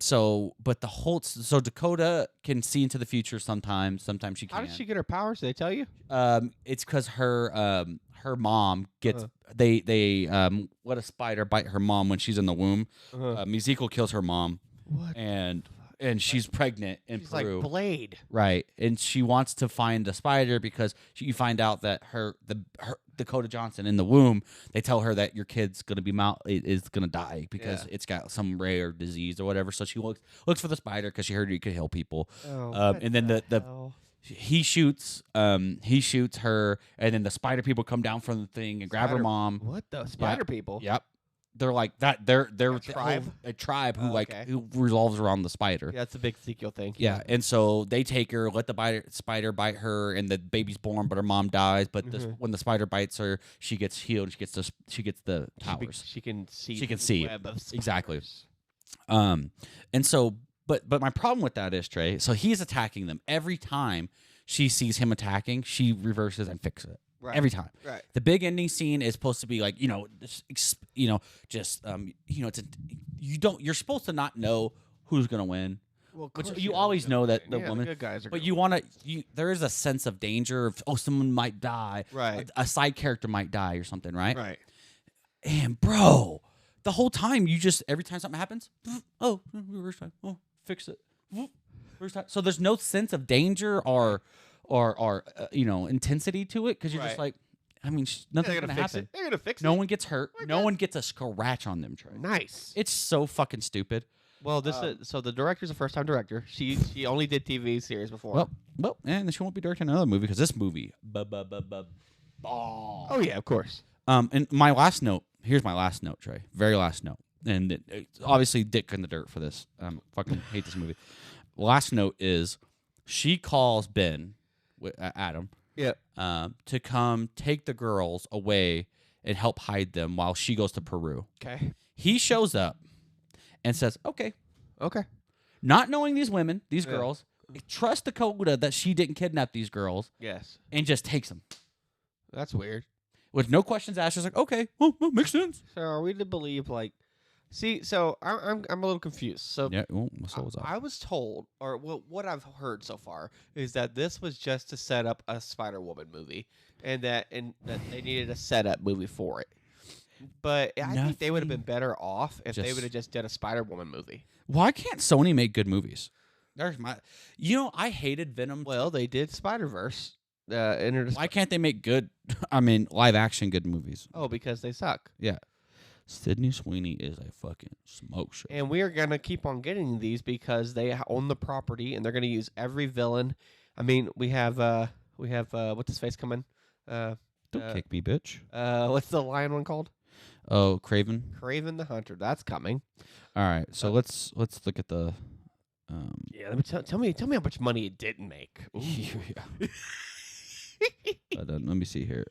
so Dakota can see into the future sometimes. Sometimes she How can't. did she get her powers? Did they tell you? It's because her mom gets they let a spider bite her mom when she's in the womb. Ezekiel kills her mom. What? And she's pregnant in She's Peru. like Blade. Right, and she wants to find a spider because you find out that her Dakota Johnson in the womb. They tell her that your kid's gonna be is gonna die because it's got some rare disease or whatever. So she looks for the spider because she heard you could heal people. And then he shoots her, and then the spider people come down from the thing and grab her mom. What the spider people? Yep. They're like that. They're a tribe? who Okay. who revolves around the spider. Yeah, that's a big Ezekiel thing. Yeah, and so they take her, let the spider bite her, and the baby's born, but her mom dies. But when the spider bites her, she gets healed. She gets the powers. She can see. She can the see web of exactly. spiders. And so, but my problem with that is Trey. So he's attacking them every time she sees him attacking. She reverses and fixes it. Right. Every time. Right. The big ending scene is supposed to be like, you're supposed to not know who's gonna win. Well, of Which course you know always who's know gonna that win. the Yeah, woman, good guys are but gonna there is a sense of danger of someone might die, Right. A side character might die or something, right? Right. And bro, the whole time every time something happens, reverse time, fix it, reverse time. So there's no sense of danger or intensity to it because you're just Right. like, I mean, nothing's They're gonna fix happen. it. They're gonna fix it. No one gets hurt. We're No good. one gets a scratch on them, Trey. Nice. It's so fucking stupid. Well, so the director's a first-time director. She only did TV series before. Well, and she won't be directing another movie because this movie. Oh yeah, of course. And my last note. Here's my last note, Trey. Very last note. And it's obviously dick in the dirt for this. Fucking hate this movie. Last note is she calls Ben, Adam, Yeah. to come take the girls away and help hide them while she goes to Peru. Okay. He shows up and says, "Okay," Okay. not knowing these women, these Yeah. girls, trust Dakota that she didn't kidnap these girls, Yes. and just takes them That's weird. with no questions asked. She's like, "Okay, well, makes sense." So are we to believe So I'm a little confused. So Yeah, well, so was I. I was told, or what I've heard so far is that this was just to set up a Spider-Woman movie, and that they needed a setup movie for it. But I think they would have been better off if they would have just done a Spider-Woman movie. Why can't Sony make good movies? There's my. I hated Venom. Well, they did Spider-Verse. Why can't they make good? I mean, live action good movies? Oh, because they suck. Yeah. Sydney Sweeney is a fucking smoke show. And we are gonna keep on getting these because they own the property, and they're gonna use every villain. I mean, we have what's his face coming? Don't kick me, bitch. What's the lion one called? Oh, Craven. Craven the Hunter. That's coming. All right, so let's look at the. Yeah, let me tell me how much money it didn't make. Yeah. Let me see here.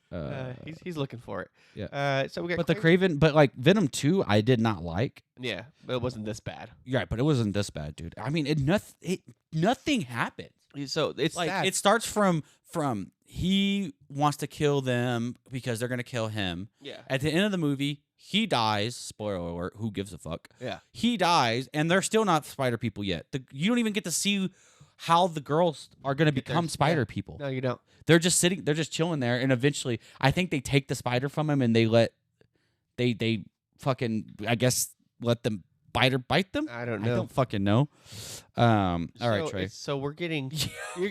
He's looking for it. Yeah. So we got. But the Craven, but like Venom 2, I did not like. Yeah, but it wasn't this bad. You're right, but it wasn't this bad, dude. I mean, nothing happened. So it's Like sad. it starts from he wants to kill them because they're gonna kill him. Yeah. At the end of the movie, he dies. Spoiler alert. Who gives a fuck? Yeah. He dies, and they're still not spider people yet. You don't even get to see how the girls are gonna become spider people. No, you don't. They're just sitting. They're just chilling there, and eventually, I think they take the spider from him, and they fucking, I guess, let them bite them. I don't know. I don't fucking know. All right, Trey. So we're getting.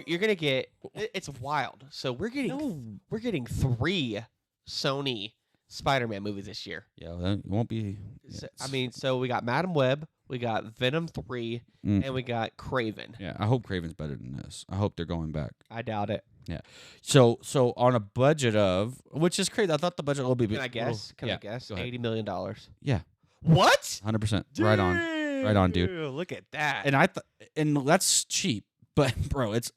you're gonna get. It's wild. So we're getting 3 Sony Spider-Man movies this year. Yeah, well, it won't be. So, I mean, so we got Madam Web, we got Venom 3, and we got Craven. Yeah, I hope Craven's better than this. I hope they're going back. I doubt it. Yeah. So on a budget of, which is crazy. I thought the budget will be. Can I guess? Can I guess? Go ahead. $80 million. Yeah. What? 100%. Right on. Right on, dude. Look at that. And and that's cheap, but bro, it's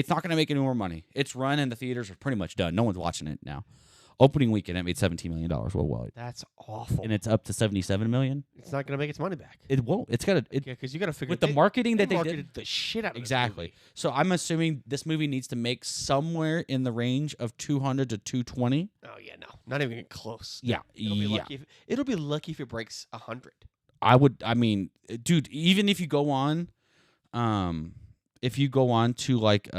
not gonna make any more money. Its run in the theaters are pretty much done. No one's watching it now. Opening weekend, it made $17 million worldwide, That's awful. and it's up to $77 million. It's not gonna make its money back. It won't. It's got to. Yeah, because you got to figure With the marketing that they marketed did, the shit out of exactly. This movie. So I'm assuming this movie needs to make somewhere in the range of 200 to 220. Oh yeah, no, not even close. Yeah, It'll be lucky. It'll be lucky if it breaks 100. I mean, dude, even if you go on, to like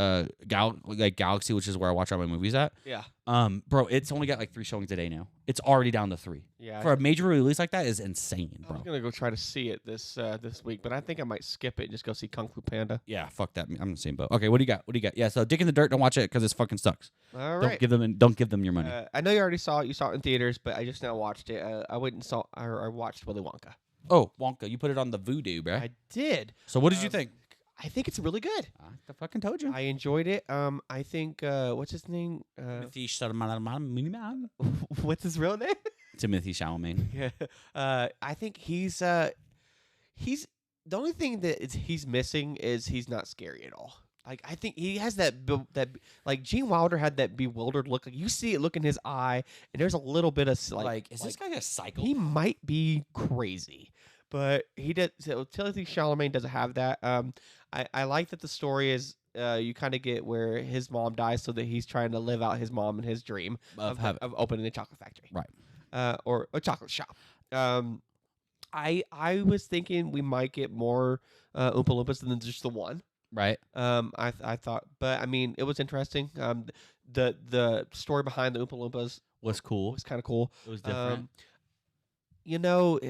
Galaxy, which is where I watch all my movies at. Yeah. Bro, it's only got like 3 showings a day now. It's already down to 3. Yeah. For a major release like that is insane, I bro. was gonna go try to see it this week, but I think I might skip it and just go see Kung Fu Panda. Yeah, fuck that. I'm in the same boat. Okay, what do you got? Yeah, so Dick in the Dirt, don't watch it because it fucking sucks. All Don't right. give them your money. I know you already saw it. You saw it in theaters, but I just now watched it. I went and saw. I watched Willy Wonka. Oh, Wonka, you put it on the Voodoo, bro. I did. So what did you think? I think it's really good. I fucking told you. I enjoyed it. I think what's his name? Timothy Chalamet. What's his real name? Timothy Chalamet. Yeah. I think he's the only thing that he's missing is he's not scary at all. Like I think he has that like Gene Wilder had that bewildered look. Like you see it look in his eye, and there's a little bit of like is this guy a psycho? he might be crazy, but he did. So Timothy Chalamet doesn't have that. I like that the story is you kind of get where his mom dies, so that he's trying to live out his mom and his dream of opening a chocolate factory, right? Or a chocolate shop. I was thinking we might get more Oompa Loompas than just the one. Right. I thought, but I mean, it was interesting. The story behind the Oompa Loompas Was cool. was kind of cool. It was different. You know,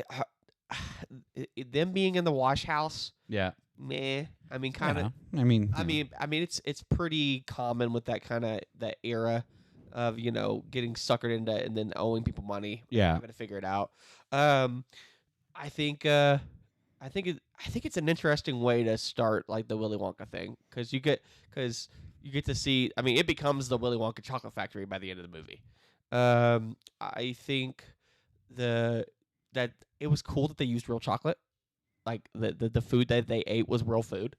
them being in the wash house, Yeah. meh. I mean, kind of. Yeah. I mean, it's pretty common with that kind of that era of getting suckered into and then owing people money. Yeah. Having to figure it out. I think it's an interesting way to start like the Willy Wonka thing because you get to see. I mean, it becomes the Willy Wonka chocolate factory by the end of the movie. I think that it was cool that they used real chocolate, like the food that they ate was real food.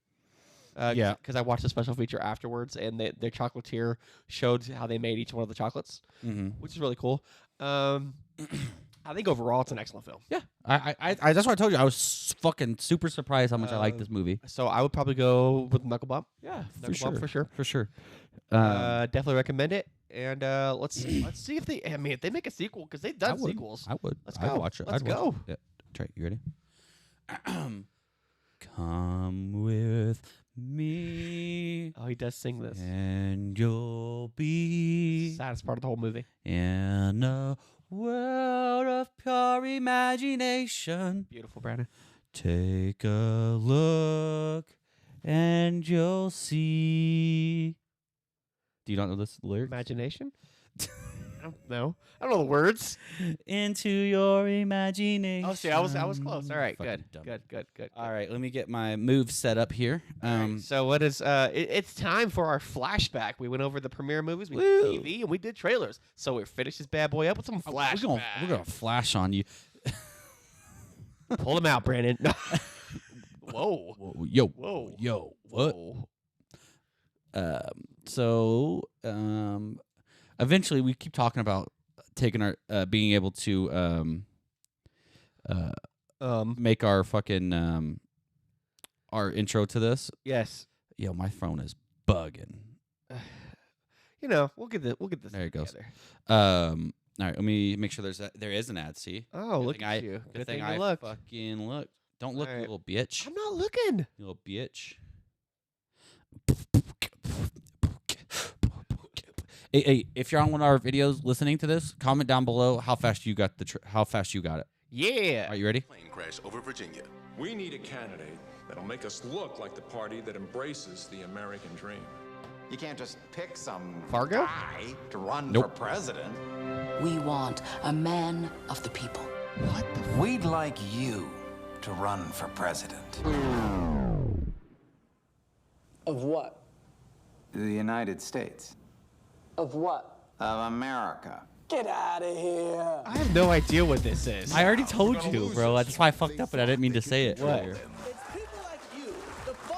Yeah, because I watched a special feature afterwards, and their chocolatier showed how they made each one of the chocolates, which is really cool. I think overall it's an excellent film. Yeah, I that's why I told you I was fucking super surprised how much I like this movie. So I would probably go with Knuckle Bump. Yeah, Knuckle Bump for sure. Definitely recommend it. And let's see if they make a sequel because they've done sequels. I would. Let's go. I'd watch it. Let's go. Yeah. Trey, you ready? Come with me. Oh, he does sing this. And you'll be Saddest part of the whole movie. in a world of pure imagination. Beautiful, Brandon. Take a look and you'll see. Do you not know this lyric? Imagination? I don't know. I don't know the words. Into your imagination. Oh, see, I was close. All right, Fucking good. dumb. Good. All right, let me get my move set up here. So what is it's time for our flashback. We went over the premiere movies, we Woo. did TV, and we did trailers. So we finished this bad boy up with some flashback. We're gonna flash on you. Pull him out, Brandon. Whoa. Whoa, what? Eventually we keep talking about taking our being able to make our fucking our intro to this. Yes. Yo, my phone is bugging. We'll get this. There it goes. together. All right, let me make sure there is an ad. See? Oh, Good look thing at you. Good Good thing thing I you looked. fucking look. Don't look, All you right. little bitch. I'm not looking. You little bitch. Hey, if you're on one of our videos listening to this, comment down below how fast you got it. Yeah. Are you ready? Plane crash over Virginia. We need a candidate that'll make us look like the party that embraces the American dream. You can't just pick some Fargo? guy to run Nope. for president. We want a man of the people. What the We'd like you to run for president. Of what? The United States. Of what? Of America. Get out of here. I have no idea what this is. I already told you, bro. That's why I fucked up, but I didn't mean to say it What? earlier. It's people like you.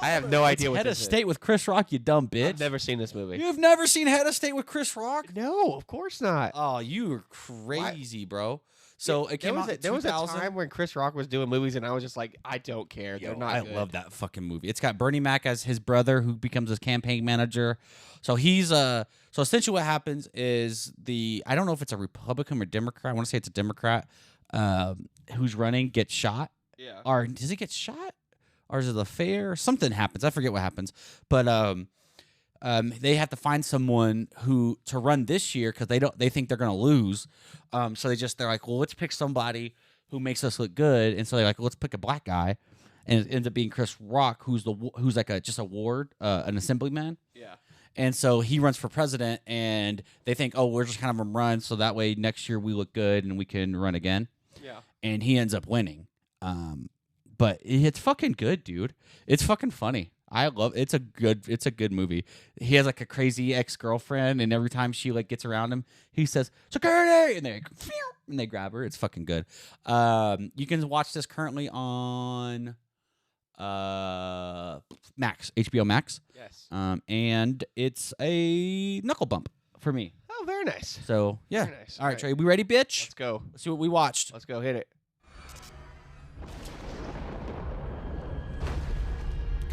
I have no idea what Head of this State with Chris Rock, you dumb bitch. I've never seen this movie. You've never seen Head of State with Chris Rock? No, of course not. Oh, you are crazy, bro. So it There came was out a, in there was a 2000. time when Chris Rock was doing movies, and I was just like, I don't care. They're Yo, not I good. love that fucking movie. It's got Bernie Mac as his brother, who becomes his campaign manager. So he's so essentially what happens is I don't know if it's a Republican or Democrat. I want to say it's a Democrat who's running gets shot. Yeah. Or does he get shot? Or is it a fair? Something happens. I forget what happens. But they have to find someone to run this year because they think they're gonna lose. So they're like, well, let's pick somebody who makes us look good, and so they're like, well, let's pick a black guy, and it ends up being Chris Rock, who's like just a ward, an assemblyman. Yeah. And so he runs for president, and they think, oh, we're just kind of a run, so that way next year we look good and we can run again. Yeah. And he ends up winning. But it's fucking good, dude. It's fucking funny. I love it's a good movie. He has like a crazy ex-girlfriend, and every time she like gets around him, he says security, and they grab her. It's fucking good. You can watch this currently on Max, HBO Max. Yes. And it's a knuckle bump for me. Oh, very nice. So yeah. Very nice. All right, All Trey, we ready, bitch? Let's go. Let's see what we watched. Let's go. Hit it.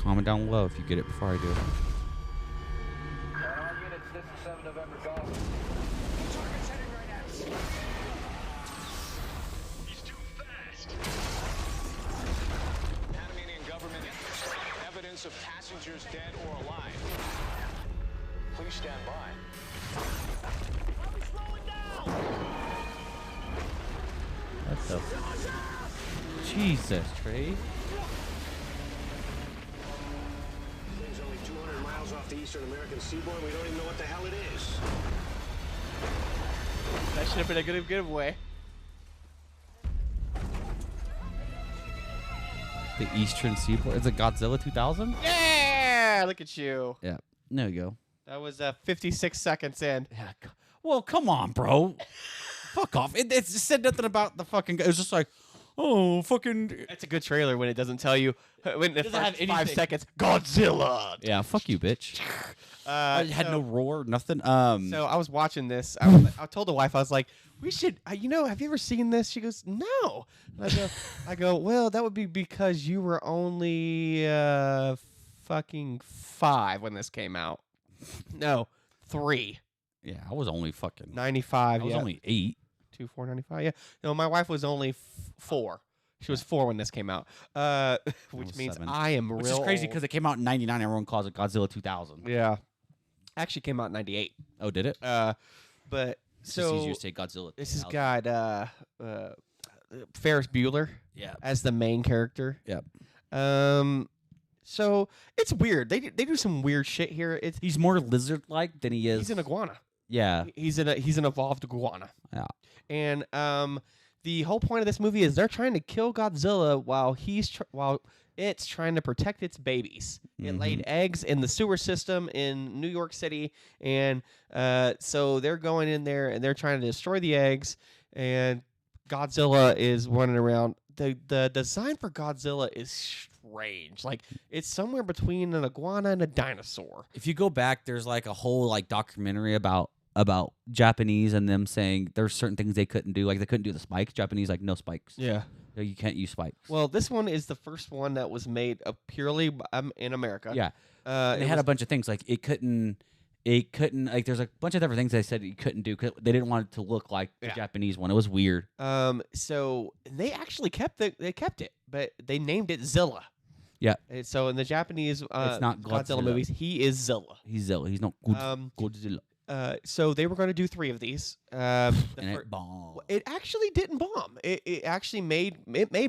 Comment down below if you get it before I do. He's too fast. Panamanian government evidence of passengers dead or alive. Please stand by. What the? Jesus, Trey. Thing's only 200 miles off the eastern American seaboard. We don't even know what the hell it is. That should have been a good giveaway. The Eastern Seaboard. Is it Godzilla 2000? Yeah, look at you. Yeah. There you go. That was 56 seconds in. Yeah. Well, come on, bro. Fuck off. It said nothing about the fucking. It was just like, oh, fucking. That's a good trailer when it doesn't tell you when the Doesn't first have 5 anything. seconds. Godzilla. Yeah. Fuck you, bitch. I had no roar, nothing. So I was watching this. I told the wife, I was like, we should, have you ever seen this? She goes, no. And I go, well, that would be because you were only fucking 5 when this came out. No, 3. Yeah, I was only fucking. 95. I was yeah. only 8. 2, 4, 95. Yeah. No, my wife was only 4. She was 4 when this came out, which was means 7. I am Which real is crazy old. because it came out in '99. Everyone calls it Godzilla 2000. Yeah. Actually came out in 98. Oh, did it? But It's so just easier to say Godzilla. this has 2000. got Ferris Bueller Yeah. as the main character. Yep. So it's weird. They do some weird shit here. He's more lizard-like than he is. He's an iguana. Yeah. He's an evolved iguana. Yeah. And the whole point of this movie is they're trying to kill Godzilla while it's trying to protect its babies. It laid eggs in the sewer system in New York City, and so they're going in there and they're trying to destroy the eggs. And Godzilla is running around. The design for Godzilla is strange. Like it's somewhere between an iguana and a dinosaur. If you go back, there's like a whole like documentary about Japanese and them saying there's certain things they couldn't do. Like they couldn't do the spikes. Japanese like no spikes. Yeah. You can't use spikes. Well, this one is the first one that was made purely in America. Yeah. It They had was- a bunch of things like it couldn't like there's a bunch of different things they said you couldn't do 'cause they didn't want it to look like the Yeah. Japanese one. It was weird. So they actually kept it, but they named it Zilla. Yeah. And so in the Japanese not Godzilla Godzilla. movies, he is Zilla. He's Zilla. He's not Godzilla. So they were going to do 3 of these. And it bombed. It actually didn't bomb. It actually made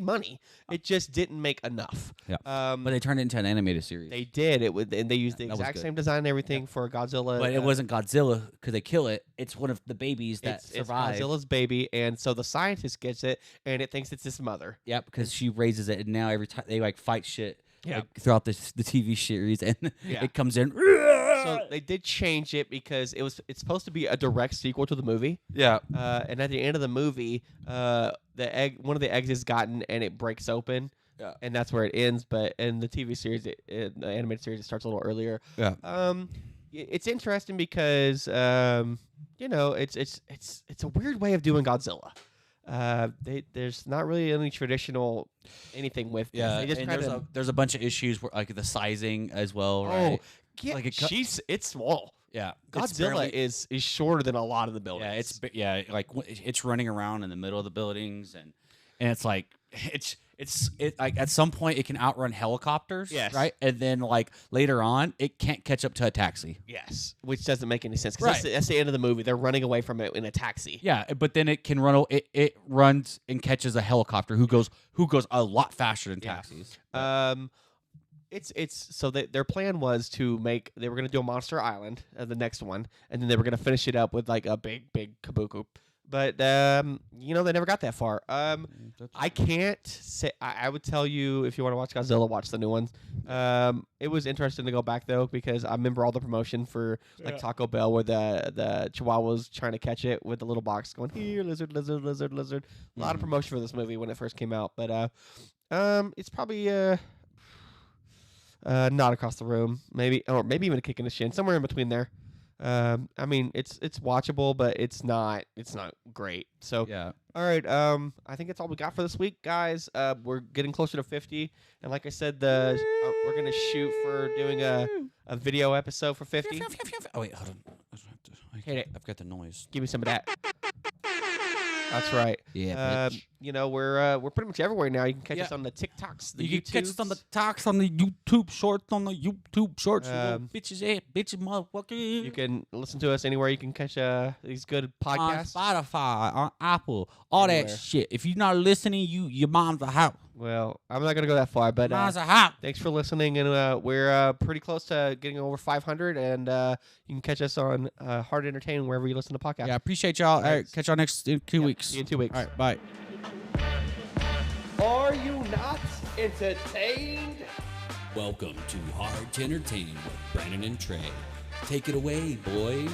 money. It just didn't make enough. Yeah. But But they turned it into an animated series. they did it with, and they used the That was exact good. same design and everything for Godzilla. But it wasn't Godzilla because they kill it. It's one of the babies that it's survive. Godzilla's baby, and so the scientist gets it, and it thinks it's his mother. Yep, because she raises it, and now every time they like fight shit Yeah. like, throughout the TV series, and Yeah. it comes in. So they did change it because it's supposed to be a direct sequel to the movie. Yeah. And at the end of the movie, one of the eggs is gotten and it breaks open. Yeah. And that's where it ends. But in the TV series, the animated series, it starts a little earlier. Yeah. It's interesting because it's a weird way of doing Godzilla. There's not really any traditional anything with this. Yeah, They just and there's a bunch of issues where like the sizing as well, right? Yeah, Like it's small. Yeah, Godzilla is shorter than a lot of the buildings. Like it's running around in the middle of the buildings, and it's like it's like at some point it can outrun helicopters, Yes. right? And then like later on, it can't catch up to a taxi. Yes, which doesn't make any sense because that's the end of the movie. They're running away from it in a taxi. Yeah, but then it can run. It runs and catches a helicopter who goes a lot faster than taxis. So their plan was they were going to do a Monster Island, the next one, and then they were going to finish it up with like a big kabuki. But they never got that far. I can't say. I would tell you if you want to watch Godzilla, watch the new ones. It was interesting to go back though because I remember all the promotion for like Taco Bell where the Chihuahua was trying to catch it with the little box going here lizard. A lot of promotion for this movie when it first came out, but it's probably not across the room, maybe even a kick in the shin, somewhere in between there. I mean, it's watchable, but it's not great. So Yeah. all right. I think that's all we got for this week, guys. We're getting closer to 50, and like I said, we're gonna shoot for doing a video episode for 50. Oh wait, hold on. Hit it. I've got the noise. Give me some of that. That's right. Yeah, bitch. We're pretty much everywhere now. You can catch us on the TikToks, the You YouTubes. can catch us on the talks on the YouTube shorts, you little bitches, bitches, motherfucker. You can listen to us anywhere. You can catch these good podcasts. On Spotify, on Apple, all Anywhere. that shit. If you're not listening, your mom's a hoe. Well, I'm not gonna go that far, but Mom's a hoe. thanks for listening, and we're pretty close to getting over 500, and you can catch us on Hard Entertainment wherever you listen to podcasts. Yeah, appreciate y'all. All right, catch y'all in 2 weeks. See you in 2 weeks. All right, bye. Are you not entertained? Welcome to Hard to Entertain with Brandon and Trey. Take it away, boys.